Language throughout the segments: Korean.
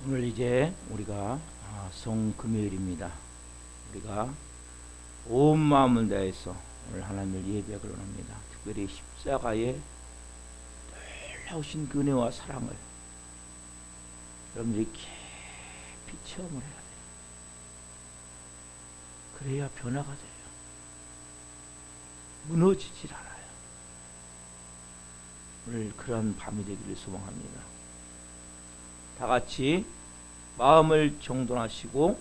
오늘 이제 우리가 성금요일입니다. 우리가 온 마음을 다해서 오늘 하나님을 예배하기로 합니다. 특별히 십자가의 놀라우신 은혜와 사랑을 여러분들이 깊이 체험을 해야 돼요. 그래야 변화가 돼요. 무너지질 않아요. 오늘 그런 밤이 되기를 소망합니다. 다 같이 마음을 정돈하시고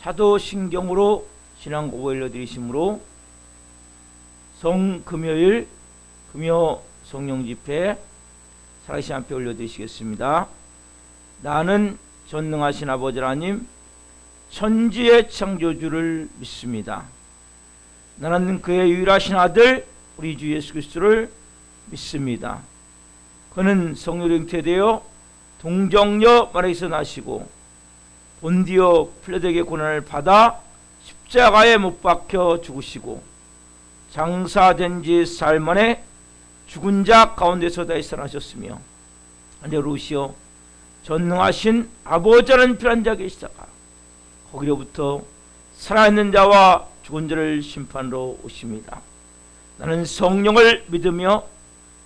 사도신경으로 신앙 고백을 올려드리심으로 성금요일 금요 성령집회 살아계신 함께 올려드리시겠습니다. 나는 전능하신 아버지 하나님 천지의 창조주를 믿습니다. 나는 그의 유일하신 아들 우리 주 예수 그리스도를 믿습니다. 그는 성령으로 잉태되어 동정녀 마리아에서 나시고 본디오 필라도에게 고난을 받아 십자가에 못 박혀 죽으시고 장사된 지 사흘 만에 죽은 자 가운데서 다시 살아나셨으며 하늘로시어 전능하신 아버지라는 필요한 자 계시다가 거기로부터 살아있는 자와 죽은 자를 심판으로 오십니다. 나는 성령을 믿으며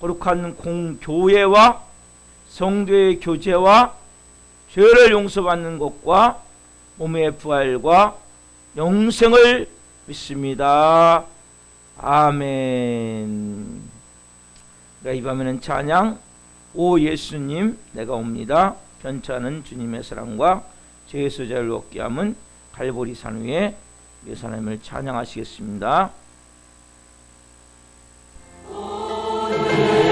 거룩한 공교회와 성도의 교제와 죄를 용서받는 것과 몸의 부활과 영생을 믿습니다. 아멘. 이 밤에는 찬양 오 예수님 내가 옵니다. 편찮은 주님의 사랑과 죄의 소자를 얻게 함은 갈보리 산 위에 예수 하나님을 찬양하시겠습니다. 그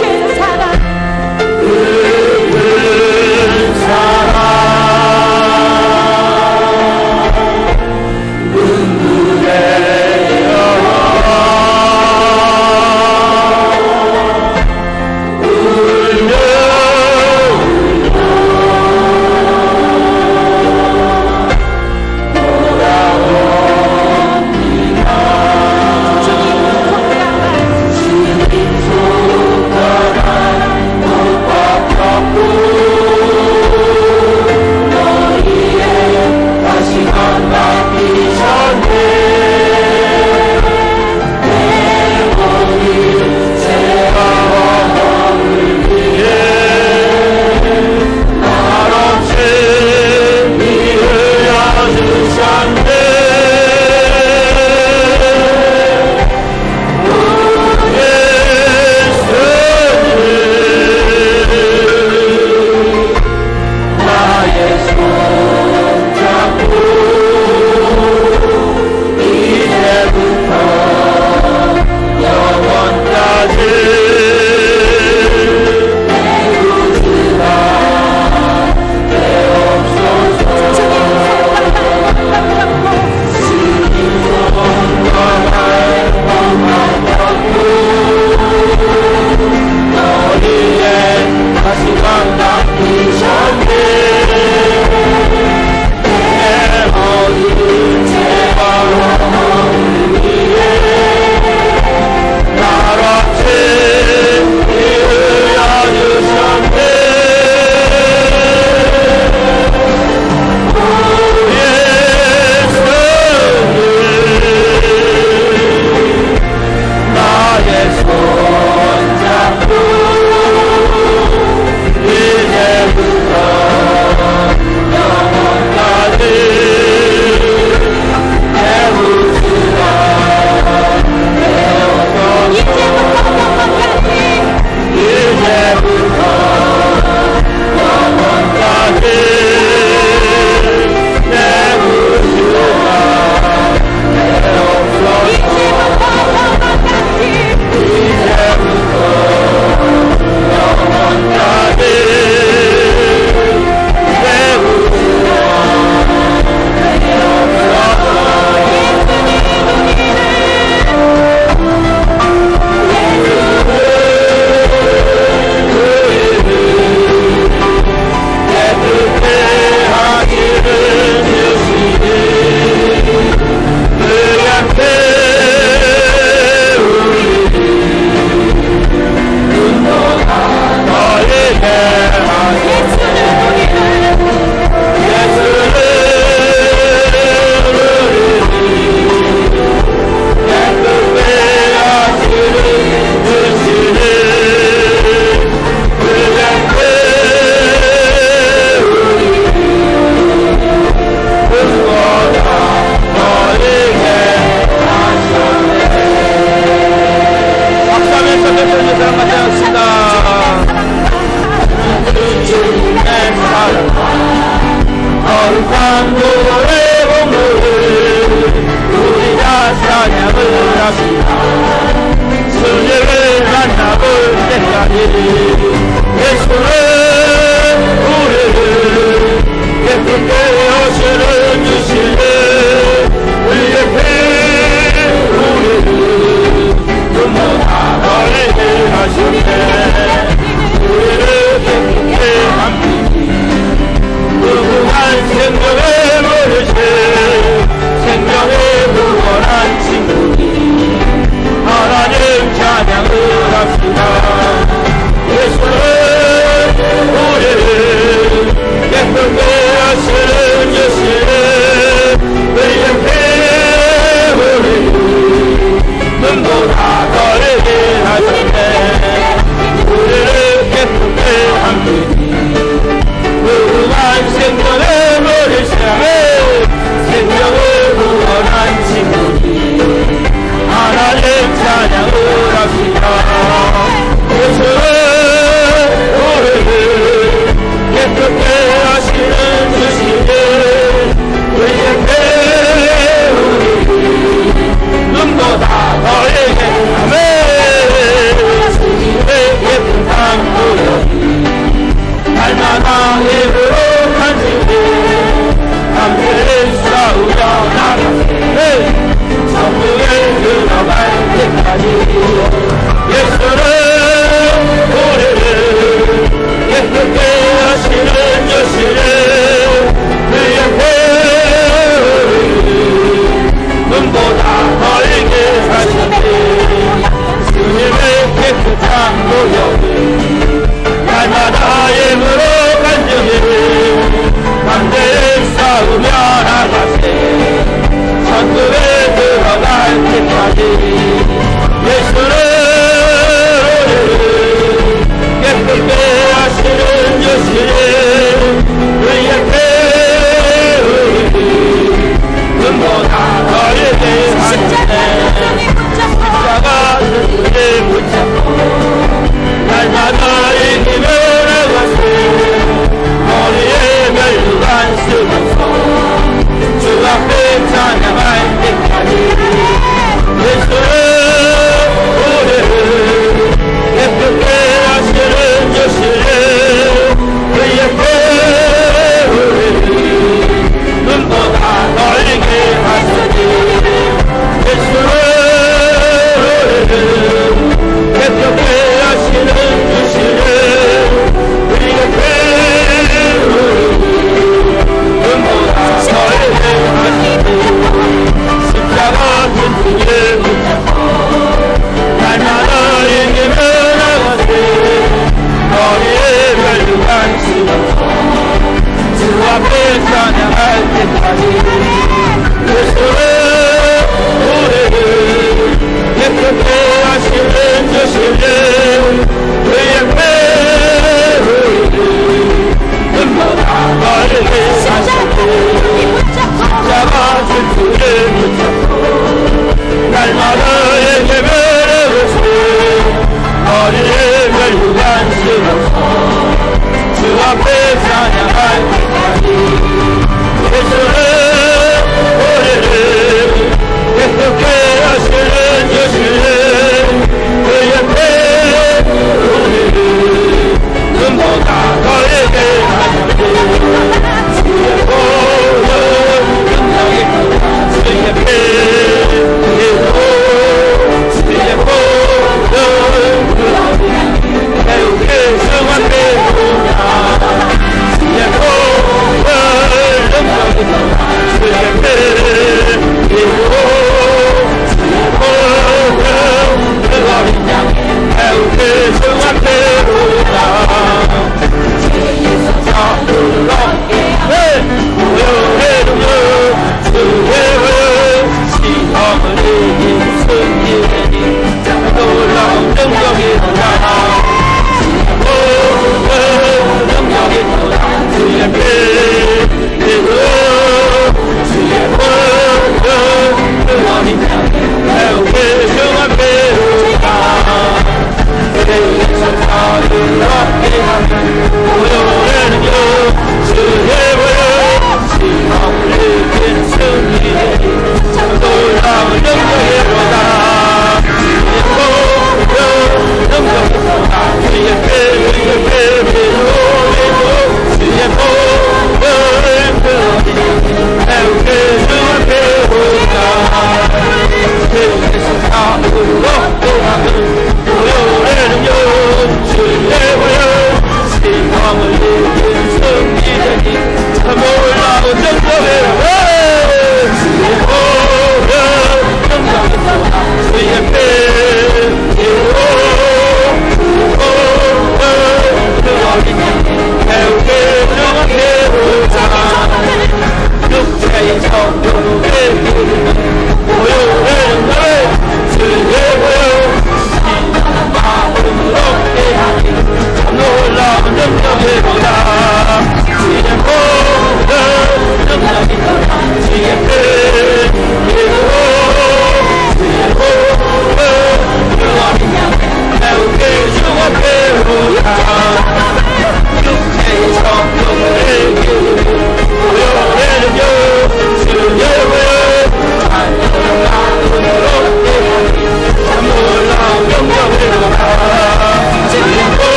큰 사랑 합시다. 주님을 만나볼 때까지 예수는 우리를 예쁘게 하시는 주시네. 우리 옆에 우리를 눈물하게 하시네. 우리를 예쁘게 합니다. 무궁한 생명의 모르시 생명의 무한한 친구니 하나님 찬양을 합시다. 예수는 우리를 예쁘게 하시는 주시네.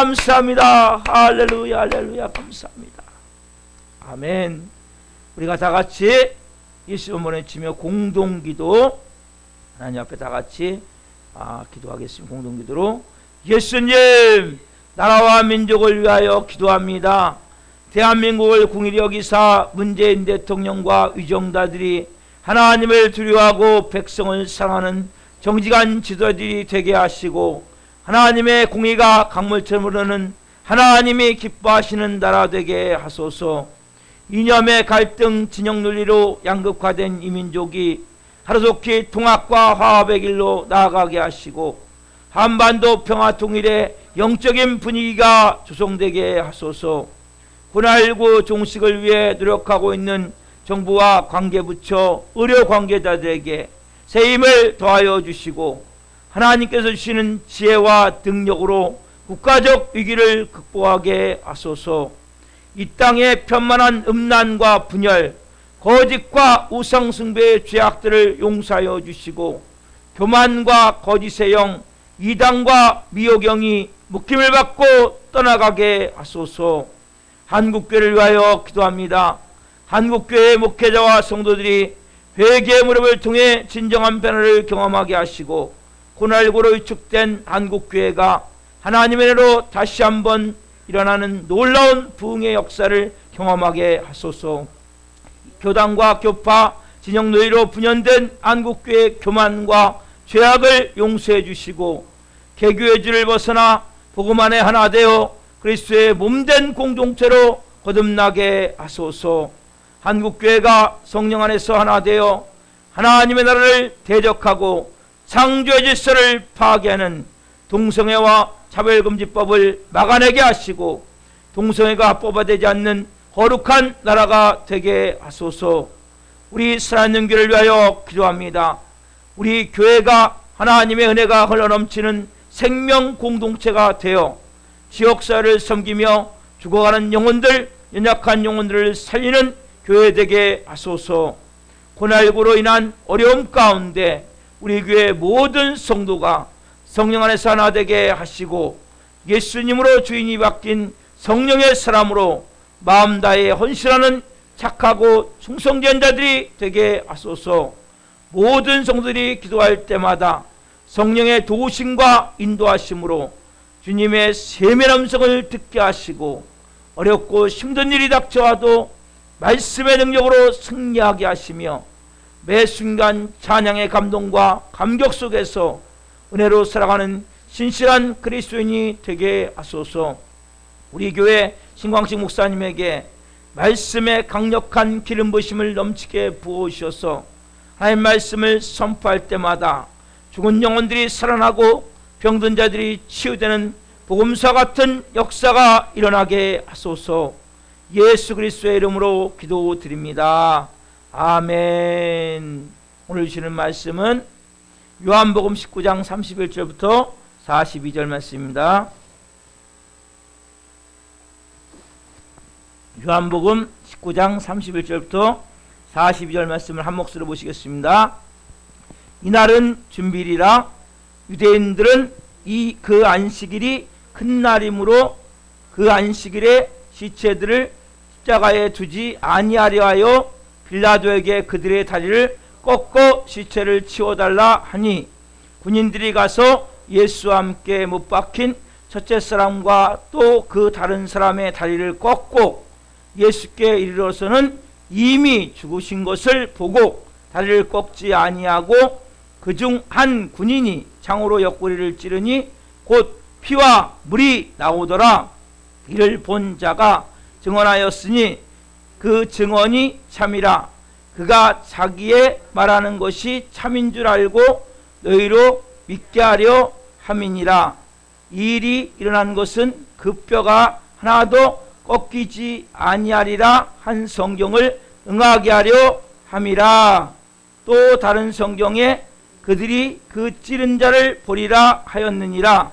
감사합니다. 할렐루야, 할렐루야, 감사합니다. 아멘. 우리가 다 같이 예수 보내치며 공동기도, 하나님 앞에 다 같이 기도하겠습니다. 공동기도로. 예수님, 나라와 민족을 위하여 기도합니다. 대한민국을 궁일이 여기사 문재인 대통령과 위정자들이 하나님을 두려워하고 백성을 사랑하는 정직한 지도자들이 되게 하시고, 하나님의 공의가 강물처럼 흐르는 하나님이 기뻐하시는 나라 되게 하소서. 이념의 갈등 진영 논리로 양극화된 이 민족이 하루속히 통합과 화합의 길로 나아가게 하시고, 한반도 평화 통일의 영적인 분위기가 조성되게 하소서. 코로나19 종식을 위해 노력하고 있는 정부와 관계부처, 의료 관계자들에게 새 힘을 더하여 주시고, 하나님께서 주시는 지혜와 능력으로 국가적 위기를 극복하게 하소서. 이 땅의 편만한 음란과 분열, 거짓과 우상숭배의 죄악들을 용서하여 주시고, 교만과 거짓의 영, 이단과 미혹영이 묶임을 받고 떠나가게 하소서. 한국교회를 위하여 기도합니다. 한국교회의 목회자와 성도들이 회개의 무릎을 통해 진정한 변화를 경험하게 하시고, 코로나19로 위축된 한국교회가 하나님의 은혜로 다시 한번 일어나는 놀라운 부흥의 역사를 경험하게 하소서. 교단과 교파, 진영 노예로 분열된 한국교회의 교만과 죄악을 용서해 주시고, 개교의 줄을 벗어나 복음 안에 하나 되어 그리스도의 몸된 공동체로 거듭나게 하소서. 한국교회가 성령 안에서 하나 되어 하나님의 나라를 대적하고 창조의 질서를 파괴하는 동성애와 차별금지법을 막아내게 하시고, 동성애가 합법화되지 않는 거룩한 나라가 되게 하소서. 우리 사랑하는 교회를 위하여 기도합니다. 우리 교회가 하나님의 은혜가 흘러넘치는 생명 공동체가 되어 지역사회를 섬기며 죽어가는 영혼들, 연약한 영혼들을 살리는 교회 되게 하소서. 코로나19로 인한 어려움 가운데 우리 교회 모든 성도가 성령 안에서 하나 되게 하시고, 예수님으로 주인이 바뀐 성령의 사람으로 마음 다해 헌신하는 착하고 충성된 자들이 되게 하소서. 모든 성도들이 기도할 때마다 성령의 도우심과 인도하심으로 주님의 세밀한 음성을 듣게 하시고, 어렵고 힘든 일이 닥쳐와도 말씀의 능력으로 승리하게 하시며, 매 순간 찬양의 감동과 감격 속에서 은혜로 살아가는 신실한 그리스도인이 되게 하소서. 우리 교회 신광식 목사님에게 말씀의 강력한 기름 부으심을 넘치게 부어주셔서 하나님 말씀을 선포할 때마다 죽은 영혼들이 살아나고 병든 자들이 치유되는 복음사 같은 역사가 일어나게 하소서. 예수 그리스도의 이름으로 기도드립니다. 아멘. 오늘 주시는 말씀은 요한복음 19장 31절부터 42절 말씀입니다. 요한복음 19장 31절부터 42절 말씀을 한 목소리로 보시겠습니다. 이날은 준비일이라 유대인들은 그 안식일이 큰 날이므로 그 안식일에 시체들을 십자가에 두지 아니하려 하여 빌라도에게 그들의 다리를 꺾어 시체를 치워달라 하니, 군인들이 가서 예수와 함께 못 박힌 첫째 사람과 또 그 다른 사람의 다리를 꺾고 예수께 이르러서는 이미 죽으신 것을 보고 다리를 꺾지 아니하고, 그중 한 군인이 창으로 옆구리를 찌르니 곧 피와 물이 나오더라. 이를 본 자가 증언하였으니 그 증언이 참이라. 그가 자기의 말하는 것이 참인 줄 알고 너희로 믿게 하려 함이니라. 이 일이 일어난 것은 그 뼈가 하나도 꺾이지 아니하리라 한 성경을 응하게 하려 함이라. 또 다른 성경에 그들이 그 찌른 자를 보리라 하였느니라.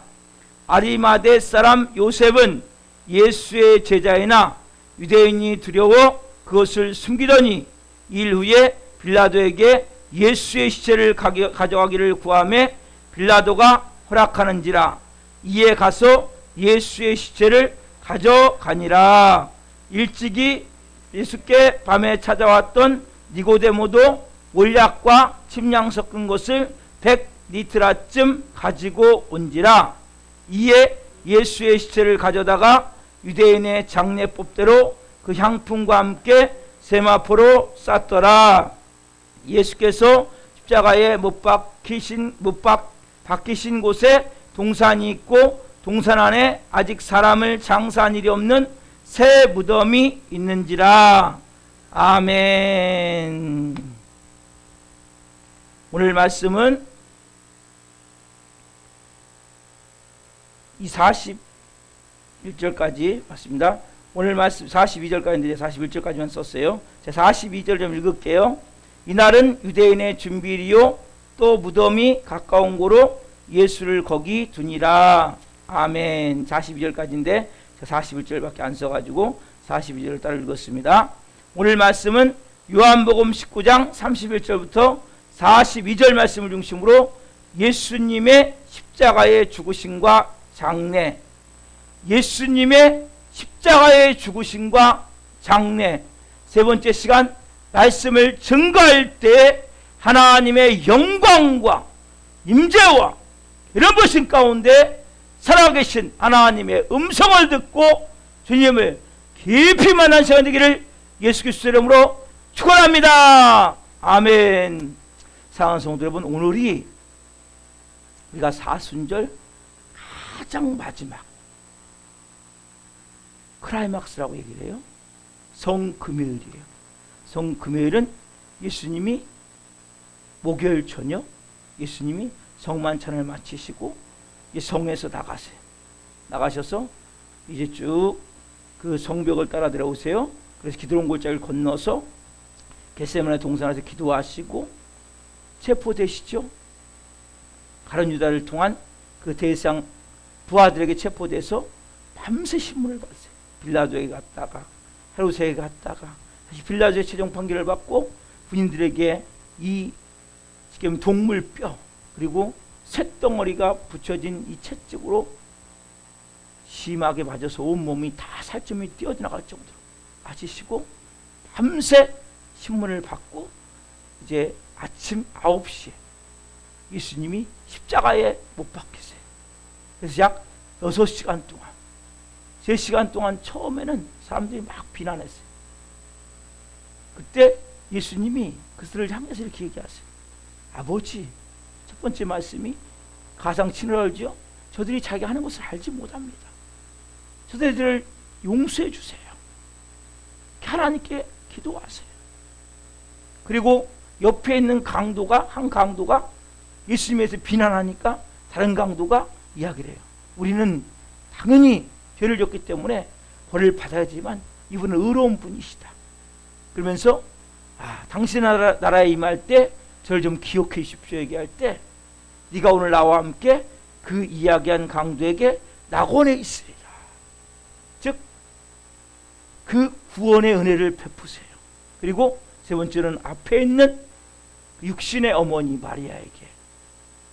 아리마대 사람 요셉은 예수의 제자이나 유대인이 두려워 그것을 숨기더니 일 후에 빌라도에게 예수의 시체를 가져가기를 구하매 빌라도가 허락하는지라. 이에 가서 예수의 시체를 가져가니라. 일찍이 예수께 밤에 찾아왔던 니고데모도 몰약과 침량 섞은 것을 100리트라쯤 가지고 온지라. 이에 예수의 시체를 가져다가 유대인의 장례법대로 그 향품과 함께 세마포로 쌌더라. 예수께서 십자가에 못 박히신 곳에 동산이 있고 동산 안에 아직 사람을 장사한 일이 없는 새 무덤이 있는지라. 아멘. 오늘 말씀은 이 41절까지 맞습니다. 오늘 말씀 42절까지인데 41절까지만 썼어요. 제가 42절 좀 읽을게요. 이날은 유대인의 준비일이요 또 무덤이 가까운 고로 예수를 거기 두니라. 아멘. 42절까지인데 제가 41절밖에 안 써가지고 42절을 따라 읽었습니다. 오늘 말씀은 요한복음 19장 31절부터 42절 말씀을 중심으로 예수님의 십자가의 죽으심과 장례, 예수님의 십자가의 죽으심과 장례, 세 번째 시간 말씀을 증거할 때 하나님의 영광과 임재와 이런 것인 가운데 살아계신 하나님의 음성을 듣고 주님을 깊이 만난 시간 되기를 예수 그리스도 이름으로 축원합니다. 아멘. 사랑하는 성도 여러분, 오늘이 우리가 사순절 가장 마지막 클라이막스라고 얘기를 해요. 성금요일이에요. 성금요일은 예수님이 목요일 저녁 예수님이 성만찬을 마치시고 성에서 나가셔서 이제 쭉 그 성벽을 따라 내려오세요. 그래서 기드론 골짜기를 건너서 겟세마네 동산에서 기도하시고 체포되시죠. 가룟 유다를 통한 그 대상 부하들에게 체포돼서 밤새 신문을 봤어요. 빌라도에게 갔다가 헤롯에게 갔다가 다시 빌라도의 최종 판결을 받고 군인들에게 이 지금 동물뼈 그리고 쇳덩어리가 붙여진 이 채찍으로 심하게 맞아서 온몸이 다 살점이 뛰어나갈 정도로 맞으시고 밤새 신문을 받고 이제 아침 9시에 예수님이 십자가에 못 박히세요. 그래서 약 6시간 동안 3시간 동안 처음에는 사람들이 막 비난했어요. 그때 예수님이 그들을 향해서 이렇게 얘기하세요. 아버지, 첫 번째 말씀이 가장 친절하죠. 저들이 자기 하는 것을 알지 못합니다. 저들을 용서해 주세요. 하나님께 기도하세요. 그리고 옆에 있는 한 강도가 예수님에 대해서 비난하니까 다른 강도가 이야기를 해요. 우리는 당연히 죄를 졌기 때문에 벌을 받아야지만 이분은 의로운 분이시다. 그러면서 당신 나라에 임할 때 저를 좀 기억해 주십시오 얘기할 때 네가 오늘 나와 함께 그 이야기한 강도에게 낙원에 있으리라. 즉 그 구원의 은혜를 베푸세요. 그리고 세 번째는 앞에 있는 육신의 어머니 마리아에게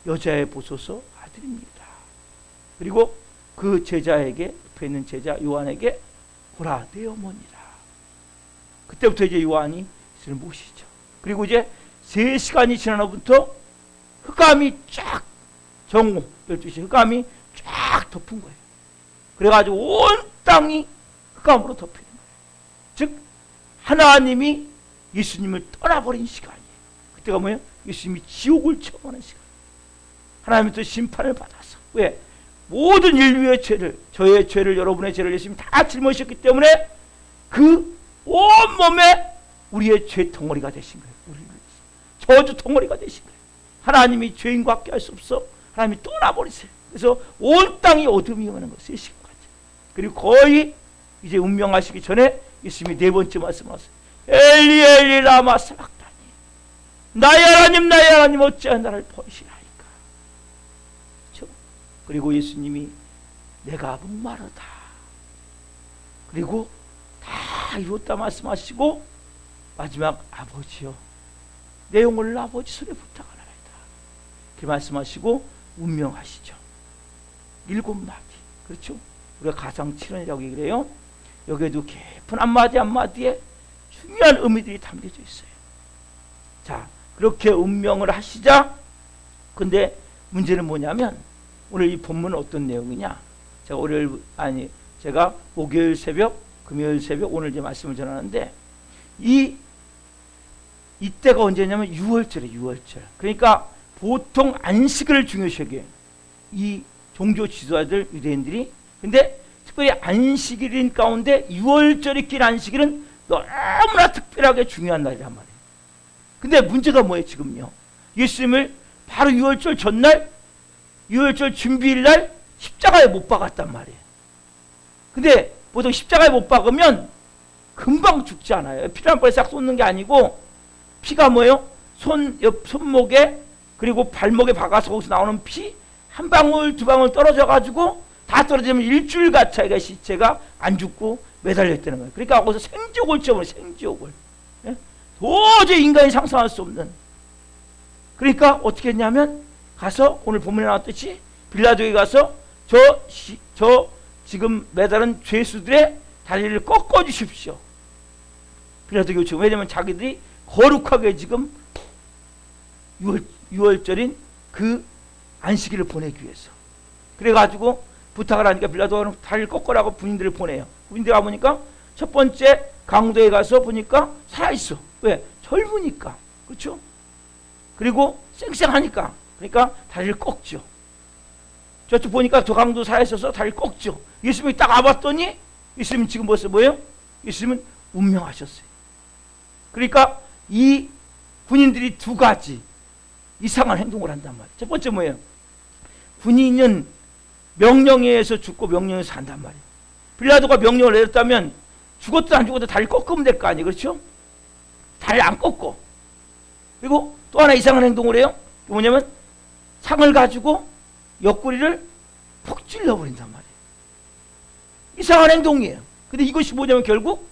여자의 보소서 아들입니다. 그리고 그 제자에게 옆에 있는 제자 요한에게 보라 내 어머니라. 그때부터 이제 요한이 예수를 모시죠. 그리고 이제 3시간이 지난 후부터 흑암이 쫙 정오 12시 흑암이 쫙 덮은 거예요. 그래가지고 온 땅이 흑암으로 덮이는 거예요. 즉 하나님이 예수님을 떠나버린 시간이에요. 그때가 뭐예요? 예수님이 지옥을 체험하는 시간. 하나님이 또 심판을 받아서 왜? 모든 인류의 죄를 저의 죄를 여러분의 죄를 예수님이 다 짊어지셨기 때문에 그 온몸에 우리의 죄 덩어리가 되신 거예요. 우리 저주 덩어리가 되신 거예요. 하나님이 죄인과 함께 할 수 없어. 하나님이 떠나버리세요. 그래서 온 땅이 어둠이 임하는 거예요. 3시간까지. 그리고 거의 이제 운명하시기 전에 예수님이 4번째 말씀하세요. 엘리 엘리 라마 사박다니 나의 하나님 어찌하여 나를 버리시나이까. 그렇죠? 그리고 예수님이 내가 목마르다. 그리고 다 이뤘다 말씀하시고 마지막 아버지요 내 영혼을 아버지 손에 부탁하나이다. 이렇게 말씀하시고 운명하시죠. 7마디. 그렇죠? 우리가 가상칠언이라고 얘기를 해요. 여기에도 깊은 한마디 한마디에 중요한 의미들이 담겨져 있어요. 자, 그렇게 운명을 하시자. 근데 문제는 뭐냐면 오늘 이 본문은 어떤 내용이냐? 제가 목요일 새벽, 금요일 새벽 오늘 이제 말씀을 전하는데 이때가 언제냐면 6월절이에요. 6월절. 그러니까 보통 안식을 중요시 여겨요. 이 종교 지도자들 유대인들이. 근데 특별히 안식일인 가운데 6월절이 낀 안식일은 너무나 특별하게 중요한 날이란 말이에요. 근데 문제가 뭐예요 지금요? 예수님을 바로 6월절 전날 6월절 준비일 날 십자가에 못 박았단 말이에요. 근데 보통 십자가에 못 박으면 금방 죽지 않아요. 피를 한 번에 싹 쏟는 게 아니고 피가 뭐예요? 손목에 그리고 발목에 박아서 거기서 나오는 피 한 방울 두 방울 떨어져 가지고 다 떨어지면 일주일 가차이가 시체가 안 죽고 매달려 있다는 거예요. 그러니까 거기서 생지옥을 쳐버려. 생지옥을. 예? 도저히 인간이 상상할 수 없는. 그러니까 어떻게 했냐면 가서 오늘 본문에 나왔듯이 빌라도에 가서 저 지금 매달은 죄수들의 다리를 꺾어 주십시오. 빌라도가 요청. 왜냐면 자기들이 거룩하게 지금 6월절인 그 안식일을 보내기 위해서. 그래가지고 부탁을 하니까 빌라도는 다리를 꺾으라고 군인들을 보내요. 군인들이 가보니까 첫 번째 강도에 가서 보니까 살아있어. 왜? 젊으니까. 그렇죠? 그리고 쌩쌩하니까. 그러니까 다리를 꺾죠. 저쪽 보니까 저 강도 살아있어서 다리를 꺾죠. 예수님이 딱 와봤더니 예수님은 지금 벌써 뭐예요? 예수님은 운명하셨어요. 그러니까 이 군인들이 두 가지 이상한 행동을 한단 말이에요. 첫 번째 뭐예요? 군인은 명령에 의해서 죽고 명령에 의해서 산단 말이에요. 빌라도가 명령을 내렸다면 죽었든 안 죽었든 다리를 꺾으면 될 거 아니에요. 그렇죠? 다리를 안 꺾고. 그리고 또 하나 이상한 행동을 해요. 뭐냐면 창을 가지고 옆구리를 푹 찔러버린단 말이에요. 이상한 행동이에요. 근데 이것이 뭐냐면 결국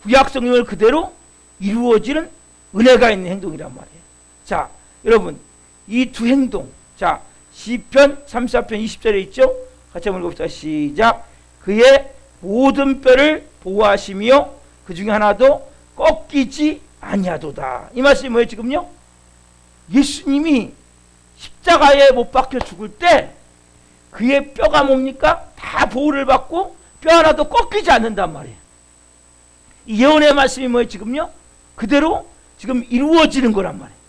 구약 성경을 그대로 이루어지는 은혜가 있는 행동이란 말이에요. 자, 여러분 이 두 행동. 자, 시편 34편 20절에 있죠? 같이 한번 읽어봅시다. 시작. 그의 모든 뼈를 보호하시며 그 중에 하나도 꺾이지 아니하도다. 이 말씀이 뭐예요 지금요? 예수님이 십자가에 못 박혀 죽을 때 그의 뼈가 뭡니까? 다 보호를 받고 뼈 하나도 꺾이지 않는단 말이에요. 이 예언의 말씀이 뭐예요 지금요? 그대로 지금 이루어지는 거란 말이에요.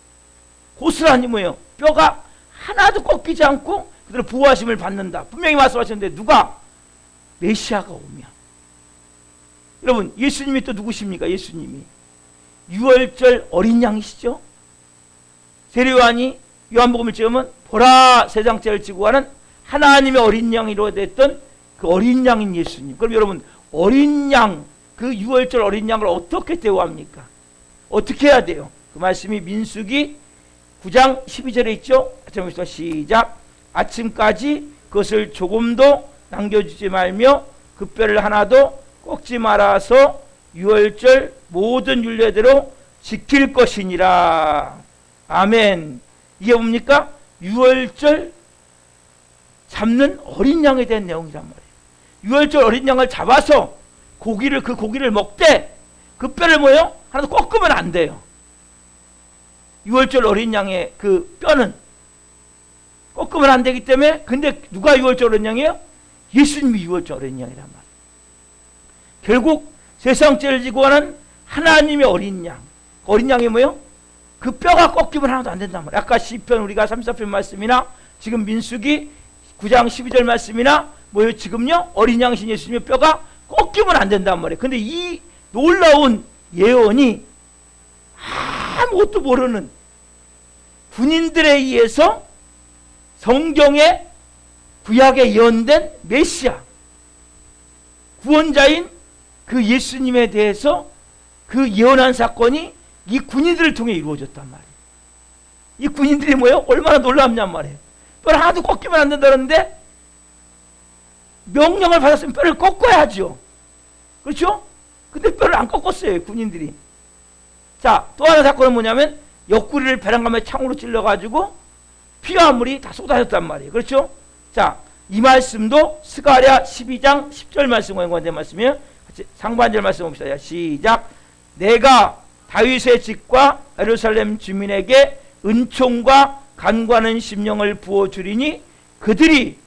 고스란히 뭐예요? 뼈가 하나도 꺾이지 않고 그대로 보호하심을 받는다. 분명히 말씀하셨는데 누가? 메시아가 오면. 여러분 예수님이 또 누구십니까? 예수님이 6월절 어린 양이시죠? 세례요한이 요한복음을 찍으면 보라 세상 죄를 지고 가는 하나님의 어린 양이로 됐던 그 어린 양인 예수님. 그럼 여러분 어린 양, 그 6월절 어린 양을 어떻게 대우합니까? 어떻게 해야 돼요? 그 말씀이 민수기 9장 12절에 있죠? 시작. 아침까지 그것을 조금도 남겨주지 말며 그 뼈를 하나도 꺾지 말아서 6월절 모든 율례대로 지킬 것이니라. 아멘. 이게 뭡니까? 6월절 잡는 어린 양에 대한 내용이란 말이에요. 6월절 어린 양을 잡아서 그 고기를 먹되 그 뼈를 뭐예요? 하나도 꺾으면 안 돼요. 6월절 어린 양의 그 뼈는 꺾으면 안 되기 때문에. 근데 누가 6월절 어린 양이에요? 예수님이 6월절 어린 양이란 말이에요. 결국 세상 죄를 지고 가는 하나님의 어린 양. 어린 양이 뭐예요? 그 뼈가 꺾이면 하나도 안 된단 말이에요. 아까 시편 우리가 34편 말씀이나 지금 민수기 9장 12절 말씀이나 뭐예요? 지금요? 어린 양이신 예수님의 뼈가 꺾이면 안 된단 말이에요. 근데 이 놀라운 예언이 아무것도 모르는 군인들에 의해서 성경의 구약에 예언된 메시아 구원자인 그 예수님에 대해서 그 예언한 사건이 이 군인들을 통해 이루어졌단 말이에요. 이 군인들이 뭐예요? 얼마나 놀랍냔 말이에요. 뼈를 하나도 꺾이면 안 된다는데 명령을 받았으면 뼈를 꺾어야죠. 그렇죠? 근데 뼈를 안 꺾었어요, 군인들이. 자, 또 하나 사건은 뭐냐면 옆구리를 배란감에 창으로 찔러가지고 피와 물이 다 쏟아졌단 말이에요. 그렇죠? 자, 이 말씀도 스가랴 12장 10절 말씀과 연관된 말씀이에요. 같이 상반절 말씀 봅시다. 시작. 내가 다윗의 집과 예루살렘 주민에게 은총과 간과하는 심령을 부어주리니 그들이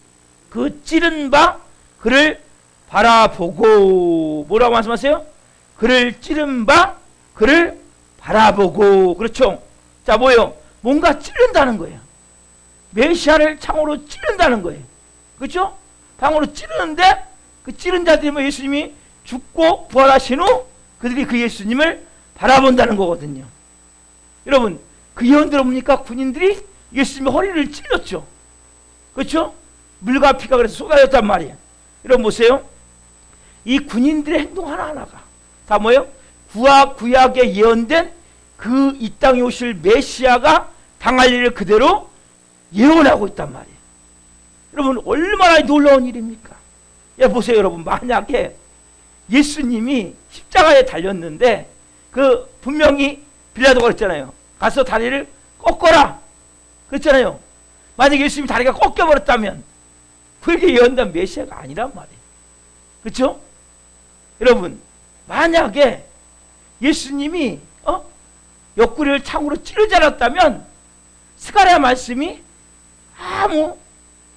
그 찌른 바 그를 바라보고, 뭐라고 말씀하세요? 그를 찌른 바 그를 바라보고. 그렇죠? 자, 뭐예요? 뭔가 찌른다는 거예요. 메시아를 창으로 찌른다는 거예요. 그렇죠? 방으로 찌르는데 그 찌른 자들이 뭐 예수님이 죽고 부활하신 후 그들이 그 예수님을 바라본다는 거거든요. 여러분, 그 예언 들어보니까 군인들이 예수님의 허리를 찔렀죠. 그렇죠? 물과 피가 그래서 쏟아졌단 말이에요. 여러분 보세요. 이 군인들의 행동 하나하나가 다 뭐예요? 구약에 예언된 그 이 땅에 오실 메시아가 당할 일을 그대로 예언하고 있단 말이에요. 여러분, 얼마나 놀라운 일입니까? 야, 보세요, 여러분. 만약에 예수님이 십자가에 달렸는데 그 분명히 빌라도가 그랬잖아요. 가서 다리를 꺾어라 그랬잖아요. 만약에 예수님이 다리가 꺾여버렸다면 그에게 예언된 메시아가 아니란 말이에요. 그렇죠? 여러분, 만약에 예수님이 옆구리를 창으로 찌르지 않았다면 스가랴 말씀이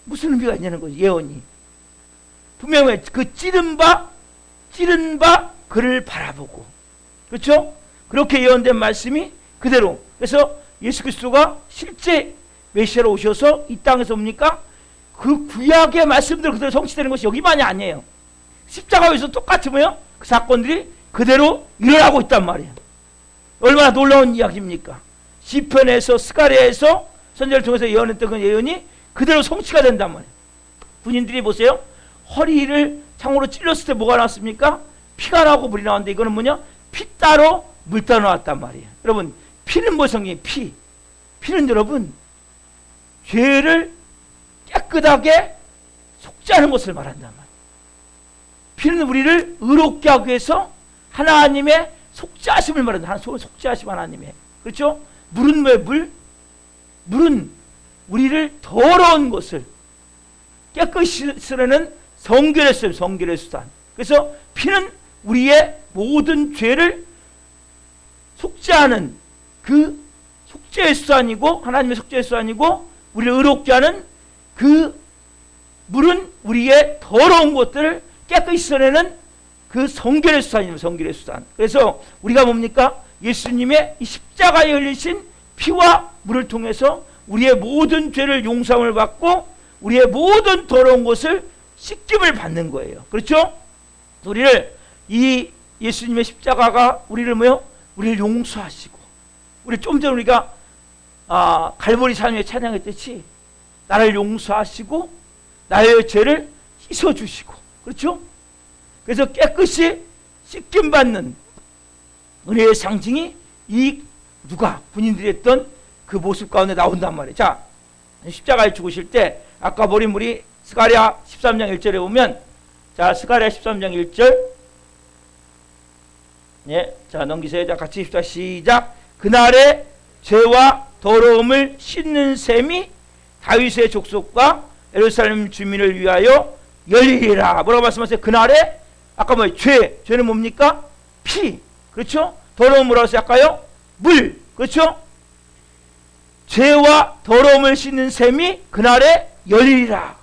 무슨 의미가 있냐는 거죠. 예언이 분명히 그 찌른 바 그를 바라보고, 그렇죠? 그렇게 예언된 말씀이 그대로. 그래서 예수 그리스도가 실제 메시아로 오셔서 이 땅에서 뭡니까? 그 구약의 말씀대로 그대로 성취되는 것이 여기만이 아니에요. 십자가에서 똑같이 뭐예요? 그 사건들이 그대로 일어나고 있단 말이에요. 얼마나 놀라운 이야기입니까? 시편에서 스가랴에서 선지자를 통해서 예언했던 그 예언이 그대로 성취가 된단 말이에요. 군인들이 보세요. 허리를 창으로 찔렀을 때 뭐가 나왔습니까? 피가 나오고 물이 나왔는데 이거는 뭐냐? 피 따로 물 따로 나왔단 말이에요. 여러분, 피는 뭐 성경이 피는 여러분 죄를 깨끗하게 속죄하는 것을 말한단 말이에요. 피는 우리를 의롭게 하기 위해서 하나님의 속죄하심을 말한다. 속죄하심 하나님의. 그렇죠? 물은 뭐예요? 물은 우리를 더러운 것을 깨끗이 쓰려는 성결의 수단, 성결의 수단. 그래서 피는 우리의 모든 죄를 속죄하는 그 속죄의 수단이고, 하나님의 속죄의 수단이고, 우리를 의롭게 하는 그 물은 우리의 더러운 것들을 깨끗이 씻어내는 그 성결의 수단입니다. 성결의 수단. 그래서 우리가 뭡니까? 예수님의 이 십자가에 흘리신 피와 물을 통해서 우리의 모든 죄를 용서함을 받고 우리의 모든 더러운 것을 씻김을 받는 거예요. 그렇죠? 우리를 이 예수님의 십자가가 우리를 뭐요? 우리를 용서하시고, 우리 좀 전에 우리가 갈보리 산 위에 찬양했듯이 나를 용서하시고 나의 죄를 씻어주시고, 그렇죠? 그래서 깨끗이 씻김 받는 은혜의 상징이 이 군인들이 했던 그 모습 가운데 나온단 말이에요. 자, 십자가에 죽으실 때 아까 버린 물이 스가랴 13장 1절에 보면, 자, 스가랴 13장 1절, 예, 자, 넘기세요. 자, 같이 읽읍시다. 시작. 그날에 죄와 더러움을 씻는 셈이 다윗의 족속과 예루살렘 주민을 위하여 열리리라. 뭐라고 말씀하세요? 그날에 아까 뭐예요? 죄는 뭡니까? 피. 그렇죠? 더러움 뭐라고 했어요? 아까요? 물. 그렇죠? 죄와 더러움을 씻는 셈이 그날에 열리리라.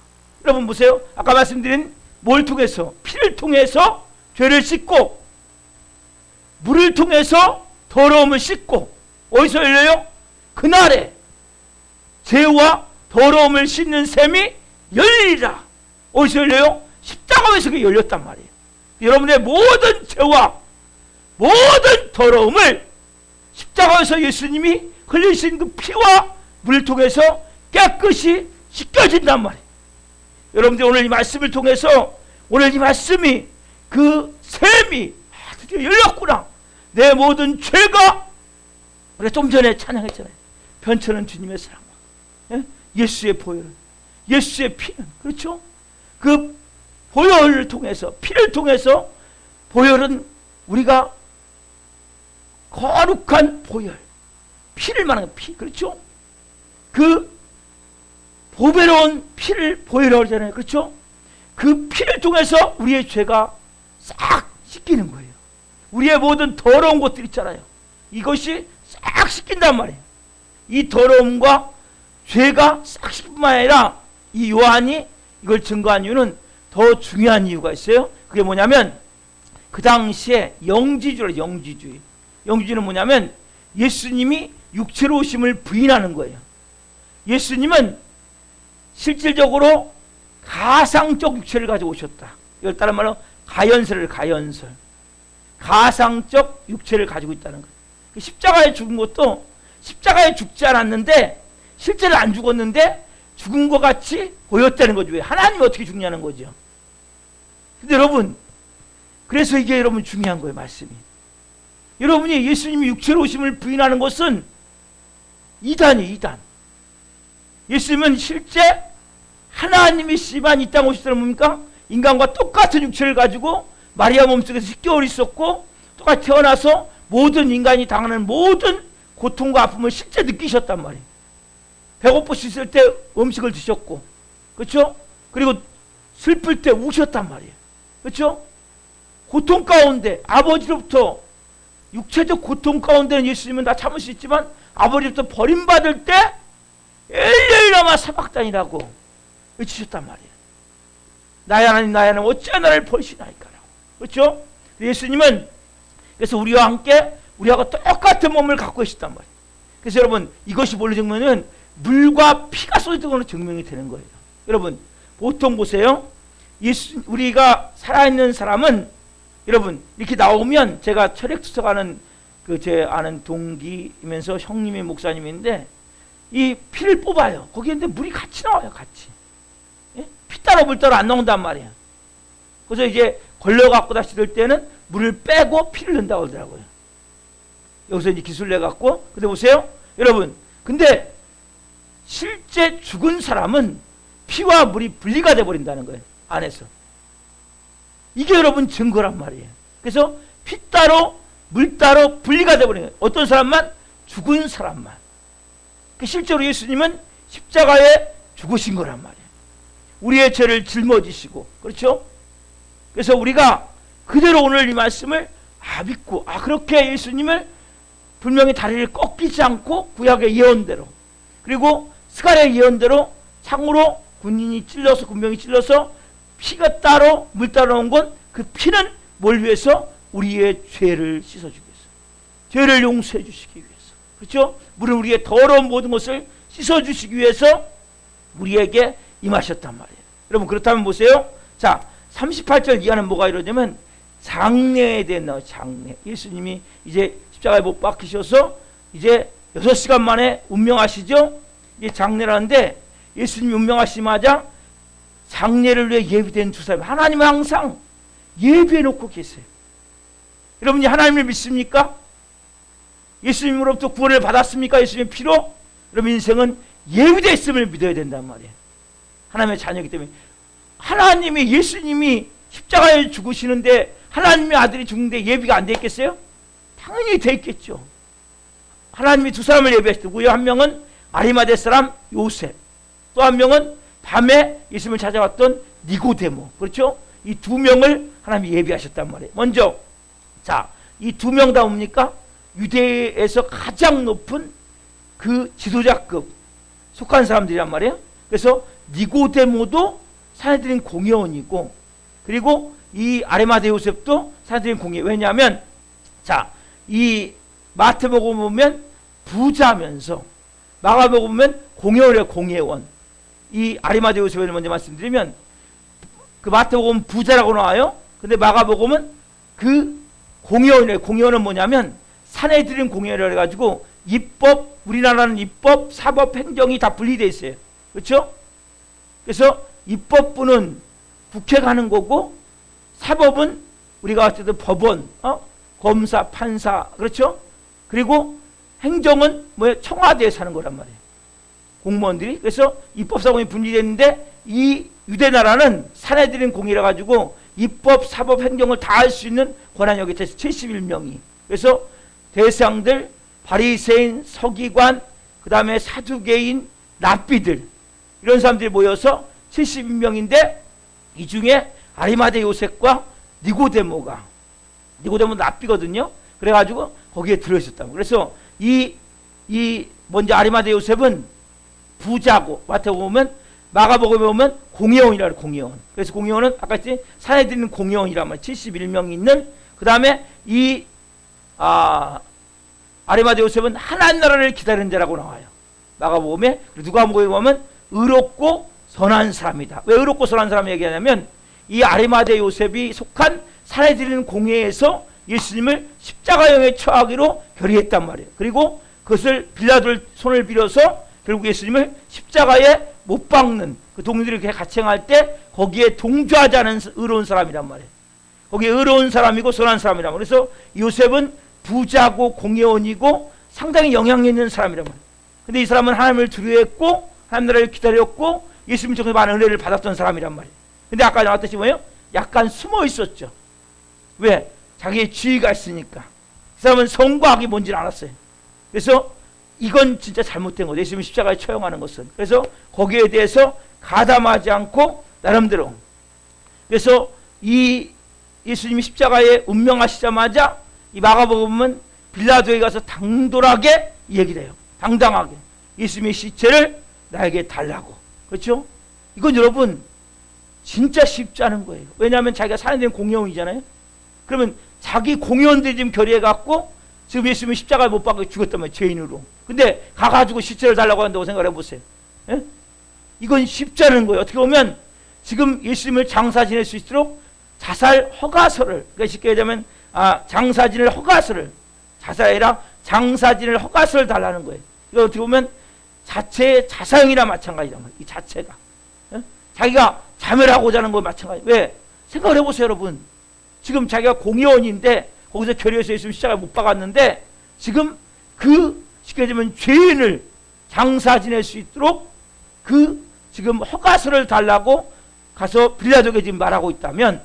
여러분 보세요. 아까 말씀드린 뭘 통해서? 피를 통해서 죄를 씻고, 물을 통해서 더러움을 씻고, 어디서 열려요? 그날에 죄와 더러움을 씻는 셈이 열리리라. 어디서 열려요? 십자가에서 그게 열렸단 말이에요. 여러분의 모든 죄와 모든 더러움을 십자가에서 예수님이 흘리신 그 피와 물을 통해서 깨끗이 씻겨진단 말이에요. 여러분들 오늘 이 말씀을 통해서, 오늘 이 말씀이 그 셈이 드디어 열렸구나. 내 모든 죄가, 우리가 좀 전에 찬양했잖아요. 편찮은 주님의 사랑과, 예? 예수의 보혈은, 예수의 피는, 그렇죠? 그 보혈을 통해서, 피를 통해서, 보혈은 우리가 거룩한 보혈, 피를 말하는 피, 그렇죠? 그 보배로운 피를 보이라고 그러잖아요. 그렇죠? 그 피를 통해서 우리의 죄가 싹 씻기는 거예요. 우리의 모든 더러운 것들 있잖아요. 이것이 싹 씻긴단 말이에요. 이 더러움과 죄가 싹 씻길 뿐만 아니라 이 요한이 이걸 증거한 이유는 더 중요한 이유가 있어요. 그게 뭐냐면 그 당시에 영지주라, 영지주의. 영지주의는 뭐냐면 예수님이 육체로 오심을 부인하는 거예요. 예수님은 실질적으로 가상적 육체를 가지고 오셨다. 이걸 다른 말로 가연설. 가상적 육체를 가지고 있다는 거예요. 십자가에 죽은 것도 십자가에 죽지 않았는데 실제로 안 죽었는데 죽은 것 같이 보였다는 거죠. 왜? 하나님이 어떻게 죽냐는 거죠. 근데 여러분, 그래서 이게 여러분 중요한 거예요. 말씀이. 여러분이 예수님이 육체로 오심을 부인하는 것은 이단이에요. 이단. 예수님은 실제 하나님이시만 이 땅에 오시더라 뭡니까? 인간과 똑같은 육체를 가지고 마리아 몸속에서 10개월 있었고 똑같이 태어나서 모든 인간이 당하는 모든 고통과 아픔을 실제 느끼셨단 말이에요. 배고프셨을 때 음식을 드셨고, 그렇죠? 그리고 슬플 때 우셨단 말이에요. 그렇죠? 고통 가운데 아버지로부터 육체적 고통 가운데는 예수님은 다 참을 수 있지만 아버지로부터 버림받을 때 엘리야마 사박단이라고 외치셨단 말이에요. 나의 하나님, 나의 하나님, 어찌하여 나를 버리시나이까라고. 그렇죠? 예수님은 그래서 우리와 함께 우리하고 똑같은 몸을 갖고 계셨단 말이에요. 그래서 여러분, 이것이 뭘로 증명은 물과 피가 쏟아진 걸로 증명이 되는 거예요. 여러분, 보통 보세요. 우리가 살아있는 사람은 여러분 이렇게 나오면, 제가 철학 투석하는 그 제 아는 동기이면서 형님이 목사님인데 이 피를 뽑아요. 거기에 근데 물이 같이 나와요. 같이. 예? 피 따로 물 따로 안 나온단 말이에요. 그래서 이제 걸려갖고 다시 들 때는 물을 빼고 피를 넣는다고 그러더라고요. 여기서 이제 기술 내갖고. 근데 보세요. 여러분, 근데 실제 죽은 사람은 피와 물이 분리가 돼버린다는 거예요. 안에서. 이게 여러분 증거란 말이에요. 그래서 피 따로 물 따로 분리가 돼버리는 거예요. 어떤 사람만? 죽은 사람만. 실제로 예수님은 십자가에 죽으신 거란 말이에요. 우리의 죄를 짊어지시고, 그렇죠? 그래서 우리가 그대로 오늘 이 말씀을 믿고, 그렇게 예수님을 분명히 다리를 꺾이지 않고 구약의 예언대로, 그리고 스가랴의 예언대로 창으로 군인이 찔러서, 군병이 찔러서 피가 따로 물 따로 나온 건, 그 피는 뭘 위해서? 우리의 죄를 씻어주기 위해서, 죄를 용서해 주시기 위해서, 그렇죠? 물은 우리의 더러운 모든 것을 씻어주시기 위해서 우리에게 임하셨단 말이에요. 여러분, 그렇다면 보세요. 자, 38절 이하는 뭐가 이러냐면 장례에 대한 나와요. 장례. 예수님이 이제 십자가에 못 박히셔서 이제 6시간 만에 운명하시죠. 이게 장례라는데, 예수님이 운명하시자마자 장례를 위해 예비된 두 사람, 하나님은 항상 예비해 놓고 계세요. 여러분이 하나님을 믿습니까? 예수님으로부터 구원을 받았습니까? 예수님의 피로? 여러분, 인생은 예비되어 있음을 믿어야 된단 말이에요. 하나님의 자녀이기 때문에. 하나님이, 예수님이 십자가에 죽으시는데 하나님의 아들이 죽는데 예비가 안 돼 있겠어요? 당연히 돼 있겠죠. 하나님이 두 사람을 예비하셨고, 누구요? 한 명은 아리마대 사람 요셉, 또 한 명은 밤에 예수님을 찾아왔던 니고데모. 그렇죠? 이 두 명을 하나님이 예비하셨단 말이에요. 먼저, 자, 이 두 명 다 뭡니까? 유대에서 가장 높은 그 지도자급 속한 사람들이란 말이에요. 그래서 니고데모도 사내들인 공회원이고, 그리고 이 아리마대 요셉도 사내들인 공회원. 왜냐하면, 자, 이 마태복음 보면 부자면서 마가복음 보면 공회원이에요. 공회원. 이 아리마대 요셉을 먼저 말씀드리면, 그 마태복음 부자라고 나와요. 근데 마가복음은 그 공회원이에요. 공회원은 뭐냐면 사내들인 공회원이라 해가지고 입법, 우리나라는 입법, 사법, 행정이 다 분리되어 있어요. 그렇죠? 그래서 입법부는 국회가 하는 거고, 사법은 우리가 어쨌든 법원, 검사, 판사, 그렇죠? 그리고 행정은 뭐예요? 청와대에서 하는 거란 말이에요. 공무원들이. 그래서 입법, 사법이 분리됐는데, 이 유대 나라는 사내들인 공이라 가지고 입법, 사법, 행정을 다 할 수 있는 권한이 여기 71명이. 그래서 대상들, 바리새인, 서기관, 그 다음에 사두개인, 랍비들, 이런 사람들이 모여서 70인명인데 이 중에 아리마대 요셉과 니고데모가, 니고데모는 랍비거든요. 그래가지고 거기에 들어있었다고. 그래서 먼저 아리마대 요셉은 부자고, 마태복음 보면, 마가복음에 보면 공회원이라 그래요. 공회원. 그래서 공회원은 아까 했지 산에 드는 공회원이란 말, 71명이 있는. 그 다음에 아리마대 요셉은 하나님 나라를 기다리는 자라고 나와요. 마가복음에. 누가복음에 보면 의롭고 선한 사람이다. 왜 의롭고 선한 사람 얘기하냐면 이 아리마대 요셉이 속한 산에 드리는 공회에서 예수님을 십자가형에 처하기로 결의했단 말이에요. 그리고 그것을 빌라도를 손을 빌어서 결국 예수님을 십자가에 못 박는 그 동료들이 이렇게 같이 행할 때 거기에 동조하지 않은 의로운 사람이란 말이에요. 거기에 의로운 사람이고 선한 사람이란 말이에요. 그래서 요셉은 부자고 공회원이고 상당히 영향력 있는 사람이란 말이에요. 근데 이 사람은 하나님을 두려워했고 하나님 나라를 기다렸고 예수님 통해서 많은 은혜를 받았던 사람이란 말이에요. 근데 아까 나왔듯이 뭐예요? 약간 숨어 있었죠. 왜? 자기의 지위가 있으니까. 이 사람은 성과 악이 뭔지를 알았어요. 그래서 이건 진짜 잘못된 거죠. 예수님 십자가에 처형하는 것은. 그래서 거기에 대해서 가담하지 않고 나름대로. 그래서 이 예수님이 십자가에 운명하시자마자 이 마가복음은 빌라도에 가서 당돌하게 얘기를 해요. 당당하게. 예수님의 시체를 나에게 달라고. 그렇죠? 이건 여러분 진짜 쉽지 않은 거예요. 왜냐하면 자기가 사는 데는 공회원이잖아요. 그러면 자기 공회원들이 지금 결의해갖고 지금 예수님이 십자가에 못 박혀 죽었단 말이에요. 죄인으로. 근데 가가지고 시체를 달라고 한다고 생각을 해보세요. 예? 이건 쉽지 않은 거예요. 어떻게 보면 지금 예수님을 장사 지낼 수 있도록 자살 허가서를, 그러니까 쉽게 얘기하면 장사 지낼 허가서를, 자살이 아니라 장사 지낼 허가서를 달라는 거예요. 이거 어떻게 보면 자체의 자사형이나 마찬가지란 말이에요. 이 자체가. 예? 자기가 자멸하고자 하는 거 마찬가지. 왜? 생각을 해보세요, 여러분. 지금 자기가 공회원인데 거기서 결의해서 예수님 십자가에 못 박았는데 지금 쉽게 얘기하면 죄인을 장사 지낼 수 있도록 지금 허가서를 달라고 가서 빌라도에게 지금 말하고 있다면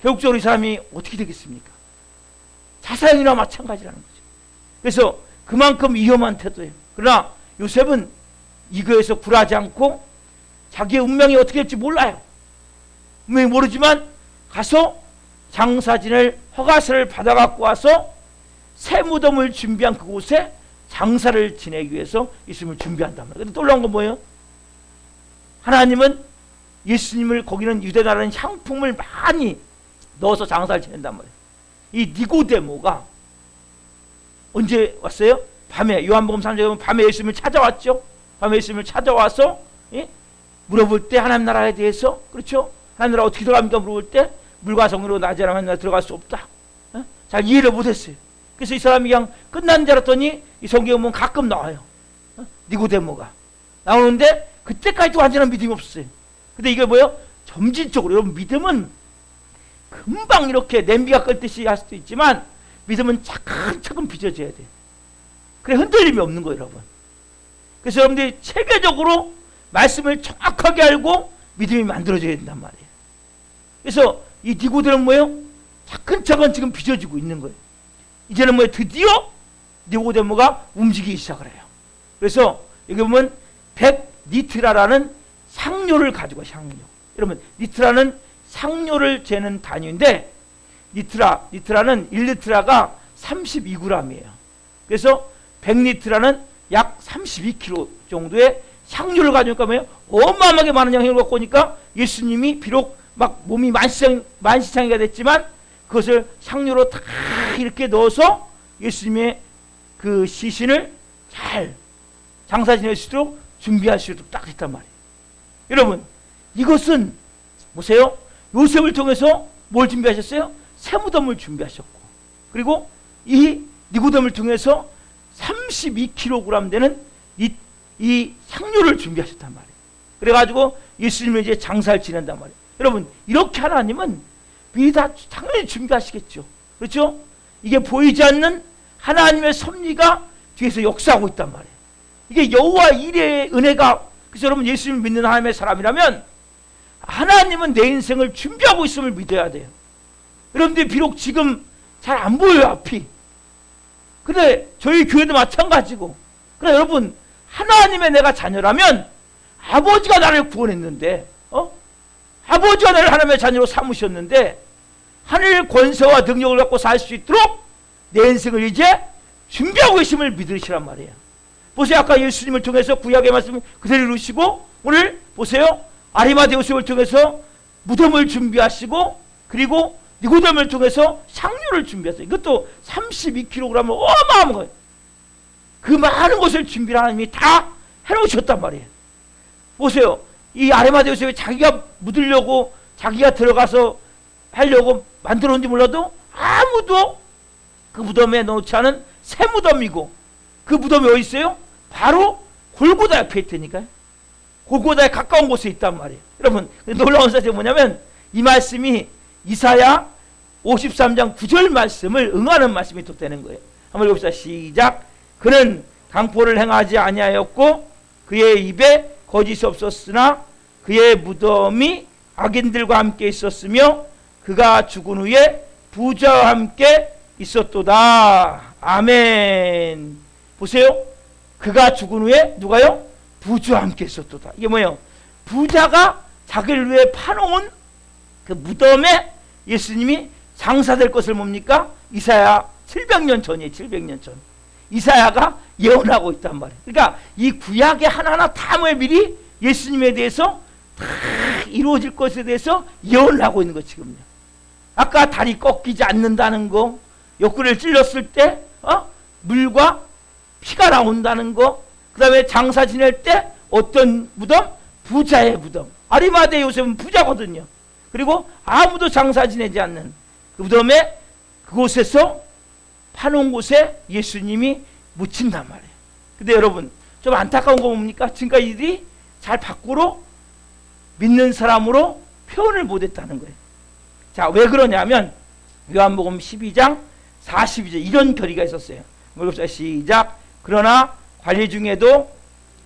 결국적으로 이 사람이 어떻게 되겠습니까? 자사형이나 마찬가지라는 거죠. 그래서 그만큼 위험한 태도예요. 그러나 요셉은 이거에서 굴하지 않고 자기의 운명이 어떻게 될지 몰라요. 분명히 모르지만 가서 장사 지낼 허가서를 받아갖고 와서 새 무덤을 준비한 그곳에 장사를 지내기 위해서 예수님을 준비한단 말이에요. 근데 놀라운 건 뭐예요? 하나님은 예수님을, 거기는 유대 나라는 향품을 많이 넣어서 장사를 지낸단 말이에요. 이 니고데모가 언제 왔어요? 밤에, 요한복음 3장에 보면 밤에 예수님을 찾아왔죠. 밤에 예수님을 찾아와서 물어볼 때 하나님 나라에 대해서, 그렇죠? 하나님 나라 어떻게 들어갑니까? 물어볼 때 물과 성령으로 나지 않으면 하나님 나라 들어갈 수 없다. 잘 이해를 못했어요. 그래서 이 사람이 그냥 끝난 줄 알았더니 이 성경에 보면 가끔 나와요. 니고데모가 나오는데 그때까지도 완전한 믿음이 없었어요. 근데 이게 뭐예요? 점진적으로. 여러분, 믿음은 금방 이렇게 냄비가 끓듯이 할 수도 있지만 믿음은 차근차근 빚어져야 돼요. 그래 흔들림이 없는 거예요, 여러분. 그래서 여러분들이 체계적으로 말씀을 정확하게 알고 믿음이 만들어져야 된단 말이에요. 그래서 이 니고데모는 뭐예요? 차근차근 지금 빚어지고 있는 거예요. 이제는 뭐예요? 드디어 니고데모가 움직이기 시작을 해요. 그래서 여기 보면 100니트라라는 상료를 가지고 상료. 여러분, 니트라는 상료를 재는 단위인데 니트라는 1리트라가 32g이에요. 그래서 100리트라는 약 32kg 정도의 향료를 가져오니까 뭐예요? 어마어마하게 많은 향료를 갖고 오니까 예수님이 비록 막 몸이 만시창이가 됐지만 그것을 향료로 다 이렇게 넣어서 예수님의 그 시신을 잘 장사 지낼 수 있도록 준비할 수 있도록 딱 했단 말이에요. 여러분, 이것은 보세요. 요셉을 통해서 뭘 준비하셨어요? 새 무덤을 준비하셨고, 그리고 이 니고데모를 통해서 32kg 되는 이 향료를 준비하셨단 말이에요. 그래가지고 예수님을 이제 장사를 지낸단 말이에요. 여러분, 이렇게 하나님은 미리 다 당연히 준비하시겠죠. 그렇죠? 이게 보이지 않는 하나님의 섭리가 뒤에서 역사하고 있단 말이에요. 이게 여호와 일의 은혜가. 그래서 여러분, 예수님을 믿는 하나님의 사람이라면 하나님은 내 인생을 준비하고 있음을 믿어야 돼요. 여러분들이 비록 지금 잘 안 보여요, 앞이. 근데 저희 교회도 마찬가지고. 그러나 여러분, 하나님의 내가 자녀라면 아버지가 나를 구원했는데, 아버지가 나를 하나님의 자녀로 삼으셨는데 하늘 권세와 능력을 갖고 살 수 있도록 내 인생을 이제 준비하고 계심을 믿으시란 말이에요. 보세요. 아까 예수님을 통해서 구약의 말씀 그대로 이루시고, 오늘 보세요. 아리마대 요셉을 통해서 무덤을 준비하시고, 그리고 니고데모를 통해서 상류를 준비했어요. 이것도 32kg은 어마어마한 거예요. 그 많은 것을 준비를 하나님이 다 해놓으셨단 말이에요. 보세요. 이 아리마대 요셉이 자기가 묻으려고, 자기가 들어가서 하려고 만들었는지 몰라도 아무도 그 무덤에 넣지 않은 새 무덤이고, 그 무덤이 어디 있어요? 바로 골고다 옆에 있다니까요. 골고다에 가까운 곳에 있단 말이에요. 여러분, 놀라운 사실이 뭐냐면 이 말씀이 이사야 53장 9절 말씀을 응하는 말씀이 또 되는 거예요. 한번 읽읍시다. 시작. 그는 강포를 행하지 아니하였고 그의 입에 거짓이 없었으나 그의 무덤이 악인들과 함께 있었으며 그가 죽은 후에 부자와 함께 있었도다. 아멘. 보세요. 그가 죽은 후에 누가요? 부자와 함께 있었도다. 이게 뭐예요? 부자가 자기를 위해 파놓은 그 무덤에 예수님이 장사될 것을 뭡니까? 이사야 700년 전이에요. 700년 전. 이사야가 예언하고 있단 말이에요. 그러니까 이 구약의 하나하나 다 미리 예수님에 대해서 다 이루어질 것에 대해서 예언을 하고 있는 거 지금요. 아까 다리 꺾이지 않는다는 거, 옆구리를 찔렀을 때 물과 피가 나온다는 거, 그 다음에 장사 지낼 때 어떤 무덤? 부자의 무덤. 아리마대 요셉은 부자거든요. 그리고 아무도 장사 지내지 않는 그 무덤에, 그곳에서 파놓은 곳에 예수님이 묻힌단 말이에요. 근데 여러분, 좀 안타까운 거 뭡니까? 지금까지 이들이 잘 밖으로 믿는 사람으로 표현을 못했다는 거예요. 자, 왜 그러냐면 요한복음 12장 42절 이런 결의가 있었어요. 시작. 그러나 관리 중에도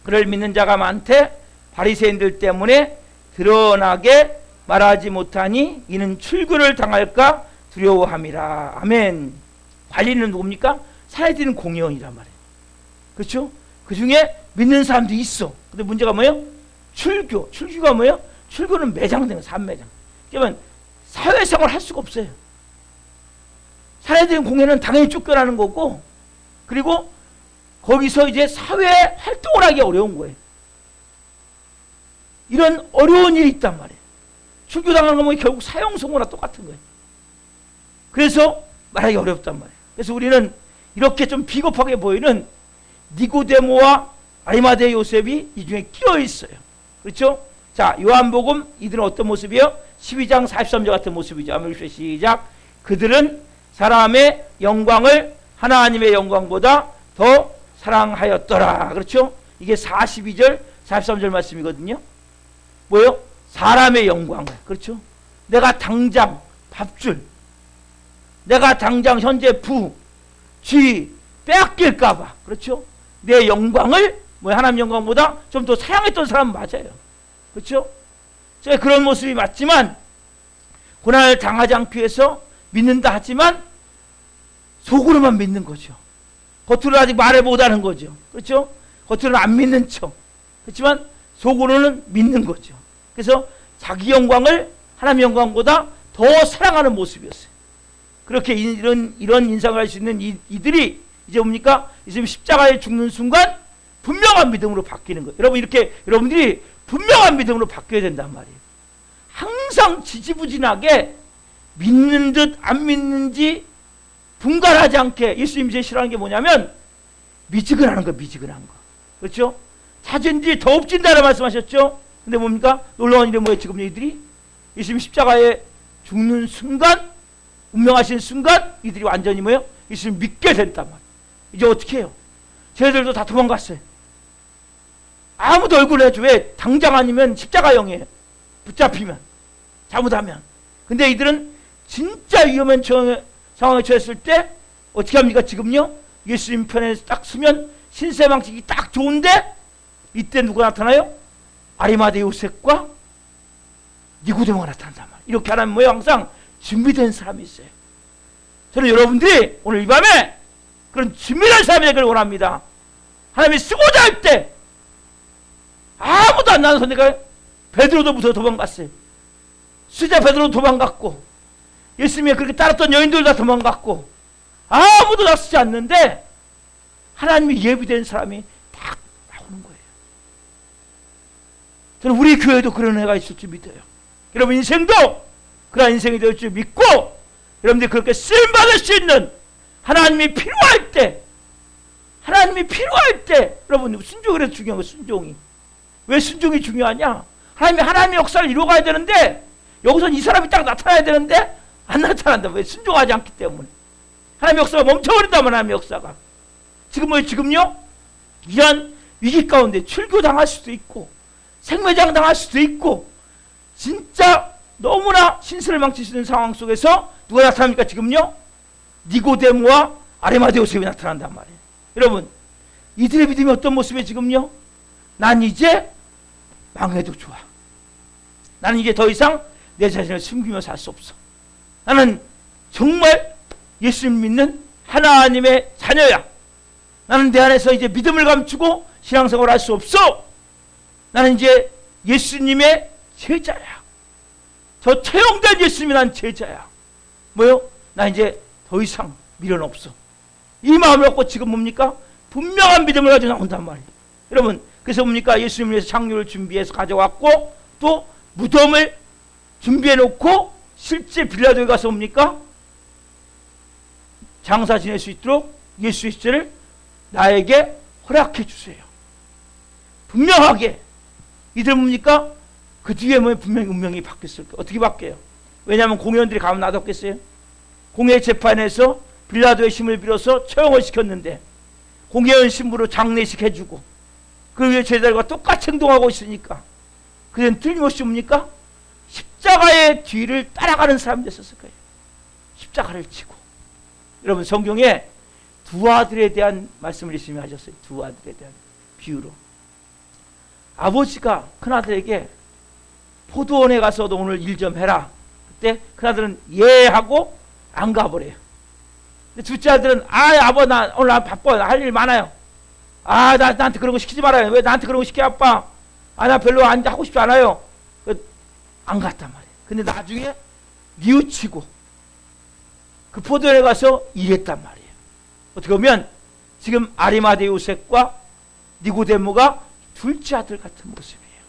그를 믿는 자가 많되 바리새인들 때문에 드러나게 말하지 못하니 이는 출교를 당할까 두려워함이라. 아멘. 관리는 누굽니까? 사회적인 공의원이란 말이에요. 그렇죠? 그 중에 믿는 사람도 있어. 근데 문제가 뭐예요? 출교. 출교가 뭐예요? 출교는 매장된 거, 산매장. 그러면 사회생활 할 수가 없어요. 사회적인 공의는 당연히 쫓겨나는 거고, 그리고 거기서 이제 사회 활동을 하기 어려운 거예요. 이런 어려운 일이 있단 말이에요. 출교당하는 거면 결국 사형선고나 똑같은 거예요. 그래서 말하기 어렵단 말이에요. 그래서 우리는 이렇게 좀 비겁하게 보이는 니고데모와 아리마대 요셉이 이 중에 끼어 있어요. 그렇죠? 자, 요한복음 이들은 어떤 모습이에요? 12장 43절 같은 모습이죠. 한번 시작. 그들은 사람의 영광을 하나님의 영광보다 더 사랑하였더라. 그렇죠? 이게 42절 43절 말씀이거든요. 뭐예요? 사람의 영광을. 그렇죠? 내가 당장 밥줄, 내가 당장 현재 부, 쥐 빼앗길까봐, 그렇죠? 내 영광을 하나님 영광보다 좀 더 사랑했던 사람은 맞아요. 그렇죠? 제가 그런 모습이 맞지만 고난을 당하지 않기 위해서 믿는다 하지만 속으로만 믿는 거죠. 겉으로 아직 말을 못하는 거죠. 그렇죠? 겉으로는 안 믿는 척. 그렇지만 속으로는 믿는 거죠. 그래서 자기 영광을 하나님 영광보다 더 사랑하는 모습이었어요. 그렇게 이런 인상을 할 수 있는 이들이 이제 뭡니까? 이제 십자가에 죽는 순간 분명한 믿음으로 바뀌는 거예요. 여러분, 이렇게 여러분들이 분명한 믿음으로 바뀌어야 된단 말이에요. 항상 지지부진하게 믿는 듯 안 믿는지 분간하지 않게. 예수님이 제일 싫어하는 게 뭐냐면 미지근하는 거, 미지근한 거. 그렇죠? 자진지 더 엎진다라 말씀하셨죠? 근데 뭡니까? 놀라운 일이 뭐예요? 지금 이들이 예수님 십자가에 죽는 순간, 운명하신 순간 이들이 완전히 뭐예요? 예수님 믿게 된단 말이에요. 이제 어떻게 해요? 쟤들도 다 도망갔어요. 아무도 얼굴 내줘. 왜? 당장 아니면 십자가형이에요. 붙잡히면, 잘못하면. 근데 이들은 진짜 위험한 상황에 처했을 때 어떻게 합니까? 지금요? 예수님 편에 딱 서면 신세망식이 딱 좋은데 이때 누가 나타나요? 아리마대 요셉과 니고데모가 나타난단 말이에요. 이렇게 하면 뭐예요? 항상 준비된 사람이 있어요. 저는 여러분들이 오늘 이 밤에 그런 준비된 사람이 되기를 원합니다. 하나님이 쓰고자 할 때 아무도 안 나와서 내가 베드로도 무서워 도망갔어요. 수자 베드로 도망갔고 예수님이 그렇게 따랐던 여인들 다 도망갔고 아무도 나서지 않는데 하나님이 예비된 사람이 딱 나오는 거예요. 저는 우리 교회도 그런 애가 있을 줄 믿어요. 여러분 인생도 그런 인생이 될 줄 믿고 여러분들이 그렇게 쓰임받을 수 있는 하나님이 필요할 때 여러분 순종이 그래서 중요한 거예요. 순종이. 왜 순종이 중요하냐? 하나님의 역사를 이루어가야 되는데 여기선 이 사람이 딱 나타나야 되는데 안 나타난다. 왜? 순종하지 않기 때문에. 하나님의 역사가 멈춰버린다면 하나님의 역사가. 지금요? 이런 위기 가운데 출교당할 수도 있고 생매장 당할 수도 있고 진짜 너무나 신세를 망치시는 상황 속에서 누가 나타납니까? 지금요? 니고데모와 아리마대 요셉이 나타난단 말이에요. 여러분 이들의 믿음이 어떤 모습이에요? 지금요? 난 이제 망해도 좋아. 나는 이제 더 이상 내 자신을 숨기며 살 수 없어. 나는 정말 예수님 믿는 하나님의 자녀야. 나는 내 안에서 이제 믿음을 감추고 신앙생활을 할 수 없어. 나는 이제 예수님의 제자야. 저 채용된 예수님이 난 제자야. 뭐요? 나 이제 더 이상 미련 없어. 이 마음을 갖고 지금 뭡니까? 분명한 믿음을 가지고 나온단 말이에요. 여러분 그래서 뭡니까? 예수님을 위해서 장료를 준비해서 가져왔고 또 무덤을 준비해 놓고 실제 빌라도에 가서 뭡니까? 장사 지낼 수 있도록 예수의 시체를 나에게 허락해 주세요. 분명하게 이들 뭡니까? 그 뒤에 뭐 분명히 운명이 바뀌었을 거예요. 어떻게 바뀌어요? 왜냐하면 공회원들이 가면 놔뒀겠어요? 공회 재판에서 빌라도의 힘을 빌어서 처형을 시켰는데 공회원 신부로 장례식 해주고 그 위에 제자들과 똑같이 행동하고 있으니까 그는 틀림없이 뭡니까? 십자가의 뒤를 따라가는 사람이 됐었을 거예요. 십자가를 지고. 여러분 성경에 두 아들에 대한 말씀을 예수님이 하셨어요. 두 아들에 대한 비유로. 아버지가 큰아들에게 포도원에 가서 너 오늘 일 좀 해라. 그때 큰아들은 예 하고 안 가버려요. 근데 둘째 아들은 아버 나 오늘 바빠. 나 할 일 많아요. 나한테 그런 거 시키지 말아요. 왜 나한테 그런 거 시켜 아빠? 나 별로 하고 싶지 않아요. 안 갔단 말이에요. 근데 나중에 뉘우치고 그 포도원에 가서 일했단 말이에요. 어떻게 보면 지금 아리마대 요셉과 니고데모가 둘째 아들 같은 모습이에요.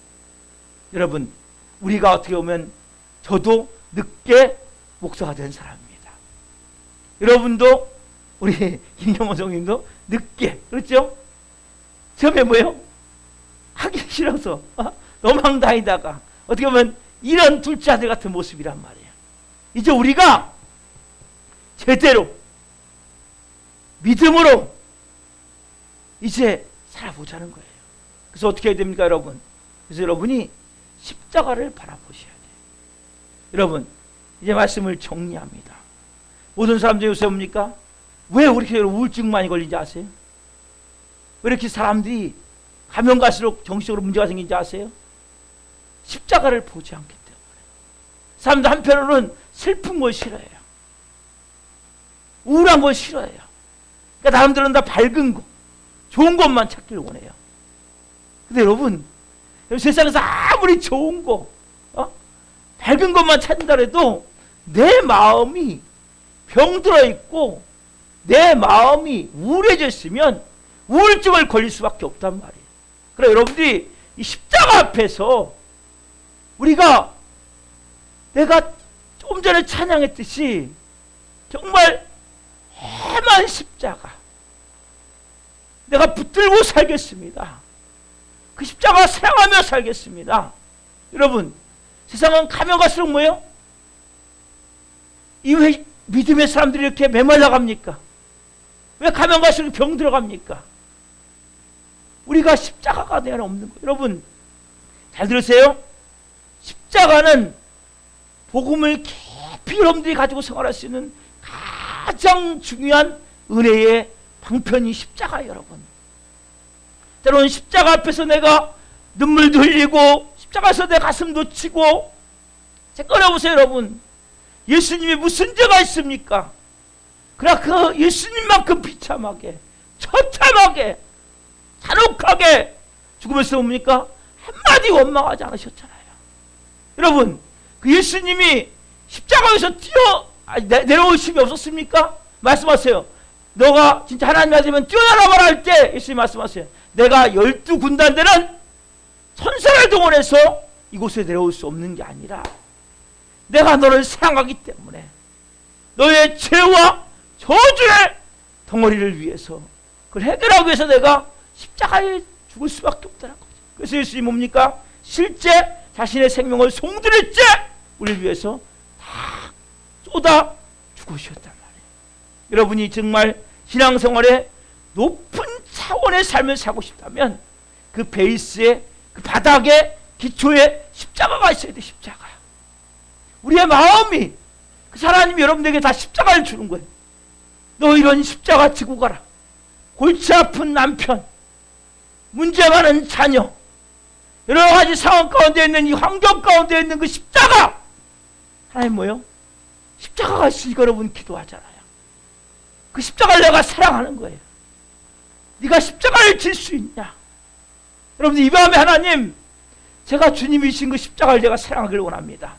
여러분 우리가 어떻게 보면 저도 늦게 목사가 된 사람입니다. 여러분도 우리 김영호 성님도 늦게 그렇죠? 처음에 뭐예요? 하기 싫어서 너망 다니다가 어떻게 보면 이런 둘째 아들 같은 모습이란 말이에요. 이제 우리가 제대로 믿음으로 이제 살아보자는 거예요. 그래서 어떻게 해야 됩니까 여러분? 그래서 여러분이 십자가를 바라보셔야 돼요. 여러분 이제 말씀을 정리합니다. 모든 사람들이 요새 뭡니까? 왜 이렇게 우울증 많이 걸린지 아세요? 왜 이렇게 사람들이 가면 갈수록 정신적으로 문제가 생긴지 아세요? 십자가를 보지 않기 때문에. 사람들 한편으로는 슬픈 걸 싫어해요. 우울한 걸 싫어해요. 그러니까 사람들은 다 밝은 거, 좋은 것만 찾기를 원해요. 근데 여러분 세상에서 아무리 좋은 거, 밝은 것만 찾는다 해도 내 마음이 병들어 있고 내 마음이 우울해져 있으면 우울증을 걸릴 수밖에 없단 말이에요. 그래 여러분들이 이 십자가 앞에서 우리가 내가 좀 전에 찬양했듯이 정말 험한 십자가 내가 붙들고 살겠습니다. 그 십자가 사랑하며 살겠습니다. 여러분 세상은 가면 갈수록 뭐예요? 이 왜 믿음의 사람들이 이렇게 메말라 갑니까? 왜 가면 갈수록 병 들어갑니까? 우리가 십자가가 내 안에 없는 거예요. 여러분 잘 들으세요. 십자가는 복음을 깊이 여러분들이 가지고 생활할 수 있는 가장 중요한 은혜의 방편이 십자가예요. 여러분 때로는 십자가 앞에서 내가 눈물도 흘리고 십자가에서 내 가슴도 치고 꺼내보세요. 여러분 예수님이 무슨 죄가 있습니까? 그러나 그 예수님만큼 비참하게 처참하게 잔혹하게 죽으면서 뭡니까? 한마디 원망하지 않으셨잖아요. 여러분, 그 예수님이 십자가에서 내려오심이 없었습니까? 말씀하세요. 너가 진짜 하나님 아들이면 뛰어나라 할 때 예수님 말씀하세요. 내가 12군단들은 천사를 동원해서 이곳에 내려올 수 없는 게 아니라 내가 너를 사랑하기 때문에 너의 죄와 저주의 덩어리를 위해서 그걸 해결하기 위해서 내가 십자가에 죽을 수밖에 없다는 거죠. 그래서 예수님이 뭡니까? 실제 자신의 생명을 송두리째 우리를 위해서 다 쏟아 죽으셨단 말이에요. 여러분이 정말 신앙생활에 높은 차원의 삶을 살고 싶다면 그 베이스에, 그 바닥에, 기초에 십자가가 있어야 돼. 십자가. 우리의 마음이, 그 하나님이 여러분들에게 다 십자가를 주는 거예요. 너 이런 십자가 지고 가라. 골치 아픈 남편, 문제 많은 자녀, 여러 가지 상황 가운데 있는 이 환경 가운데 있는 그 십자가. 하나님 뭐요? 십자가가 있으니까 여러분 기도하잖아요. 그 십자가를 내가 사랑하는 거예요. 네가 십자가를 질 수 있냐? 여러분들 이 밤에 하나님, 제가 주님이신 그 십자가를 제가 사랑하길 원합니다.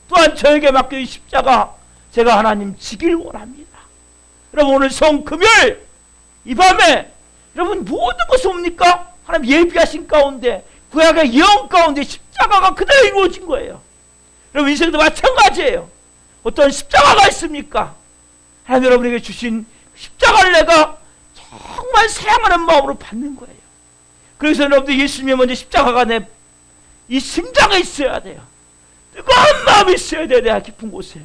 또한 저에게 맡겨진 십자가 제가 하나님 지길 원합니다. 여러분 오늘 성금요일 이 밤에 여러분 모든 것이 뭡니까? 하나님 예비하신 가운데, 구약의 예언 가운데 십자가가 그대로 이루어진 거예요. 여러분 인생도 마찬가지예요. 어떤 십자가가 있습니까? 하나님 여러분에게 주신 십자가를 내가 정말 사랑하는 마음으로 받는 거예요. 그래서 여러분들 예수님의 먼저 십자가가 내 이 심장에 있어야 돼요. 뜨거운 마음이 있어야 돼요. 내가 깊은 곳에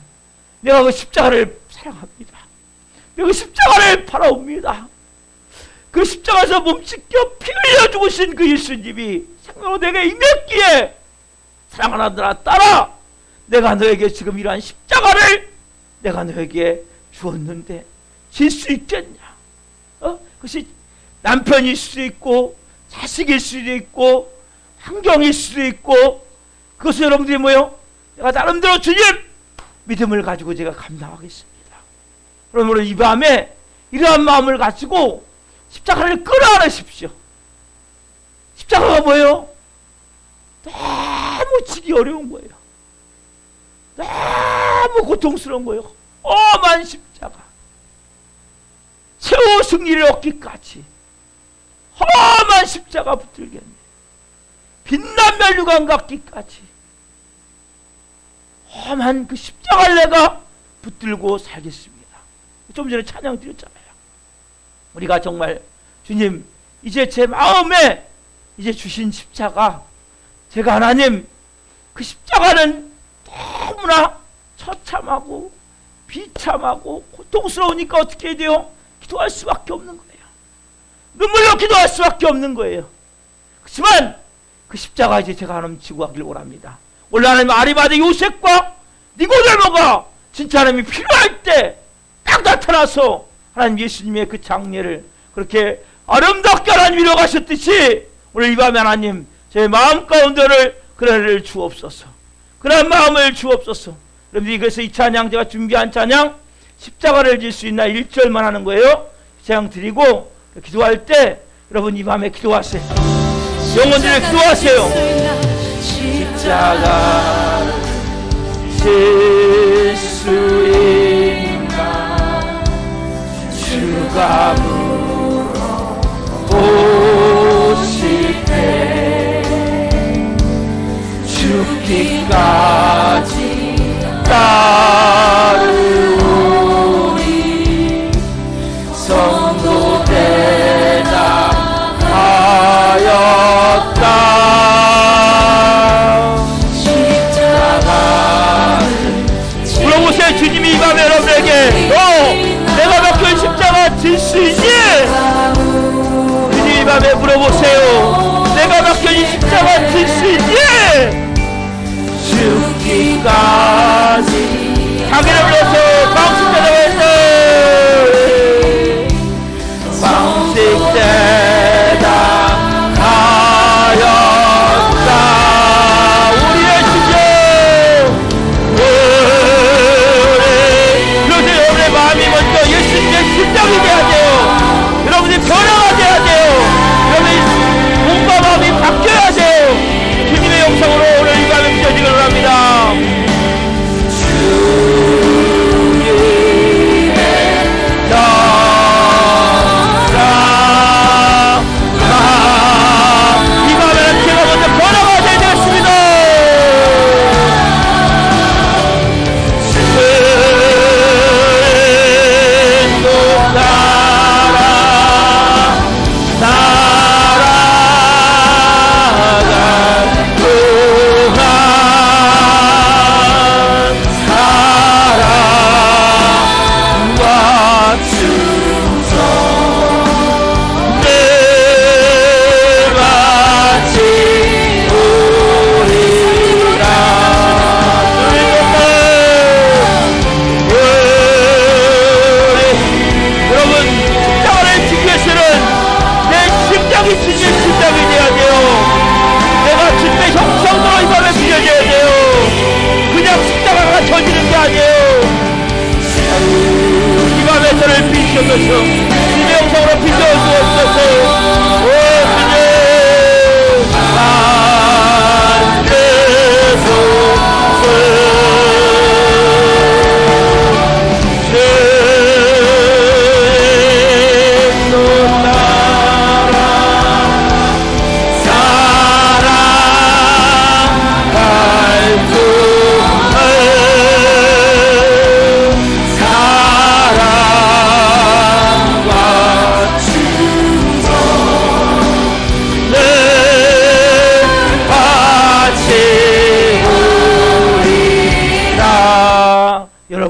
내가 그 십자가를 사랑합니다. 내가 그 십자가를 바라옵니다. 그 십자가에서 몸찢겨 피 흘려 죽으신 그 예수님이 생명으로 내게 임했기에 사랑하는 딸아, 내가 너에게 지금 이러한 십자가를 내가 너에게 주었는데 질 수 있겠냐? 그것이 남편일 수도 있고 자식일 수도 있고 환경일 수도 있고, 그것을 여러분들이 뭐요? 내가 나름대로 주님 믿음을 가지고 제가 감당하겠습니다. 그러므로 이 밤에 이러한 마음을 가지고 십자가를 끌어안으십시오. 십자가가 뭐예요? 너무 지기 어려운 거예요. 너무 고통스러운 거예요. 험한 십자가. 최후 승리를 얻기까지 험한 십자가 붙들겠네. 빛난 멸류관 같기까지 험한 그 십자가를 내가 붙들고 살겠습니다. 좀 전에 찬양 드렸잖아요. 우리가 정말 주님 이제 제 마음에 이제 주신 십자가, 제가 하나님 그 십자가는 너무나 처참하고 비참하고 고통스러우니까 어떻게 해야 돼요? 기도할 수밖에 없는 거예요. 눈물로 기도할 수밖에 없는 거예요. 그렇지만 그 십자가 이제 제가 하나님 지고 가길 원합니다. 원래 하나님 아리마대 요셉과 니고데모가 진짜 하나님이 필요할 때 딱 나타나서 하나님 예수님의 그 장례를 그렇게 아름답게 하나님 이뤄가셨듯이 오늘 이 밤에 하나님 제 마음 가운데를 그런 애를 주옵소서. 그런 마음을 주옵소서. 여러분들이 그래서 이 찬양, 제가 준비한 찬양 십자가를 질 수 있나 1절만 하는 거예요. 찬양 드리고 기도할 때 여러분 이 밤에 기도하세요. 영혼들을 기도하세요. 십자가 질 수 있나 주가 물어보실 때 죽기까지 따르오니 성도 대답하였다. 물어보세요. 주님이 이 밤에 여러분에게 내가 맡긴 십자가 질 수 있니? 주님이 이 밤에 물어보세요. 내가 맡긴 십자가 질 수 있니? 죽기까지 자기를 불러서 방식대답했어. 방식대답하였다. 우리의 주여, 그래서 여러분의 마음이 먼저 예수님의 심장이 돼야 돼요. 여러분이 변화가 돼야 돼요. 여러분의 몸과 마음이 바뀌어야 돼요.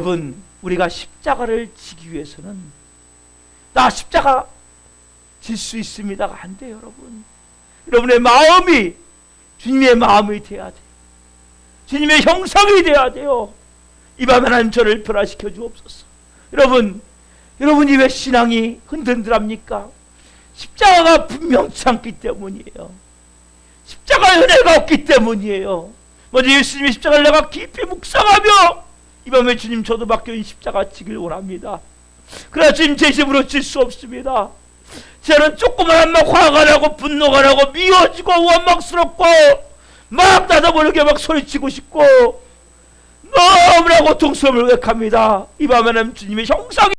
여러분, 우리가 십자가를 지기 위해서는 나 십자가 질 수 있습니다가 안 돼요. 여러분, 여러분의 마음이 주님의 마음이 돼야 돼요. 주님의 형상이 돼야 돼요. 이 밤에 난 저를 변화시켜 주옵소서. 여러분이 왜 신앙이 흔들흔들합니까? 십자가가 분명치 않기 때문이에요. 십자가의 은혜가 없기 때문이에요. 먼저 예수님의 십자가를 내가 깊이 묵상하며 이 밤에 주님, 저도 맡겨진 십자가 지길 원합니다. 그러나 주님, 제 힘으로 질 수 없습니다. 저는 조그만 막 화가 나고 분노가 나고 미워지고 원망스럽고 막 나도 모르게 막 소리치고 싶고 너무나 고통스러움을 회합니다. 이 밤에는 주님의 형상이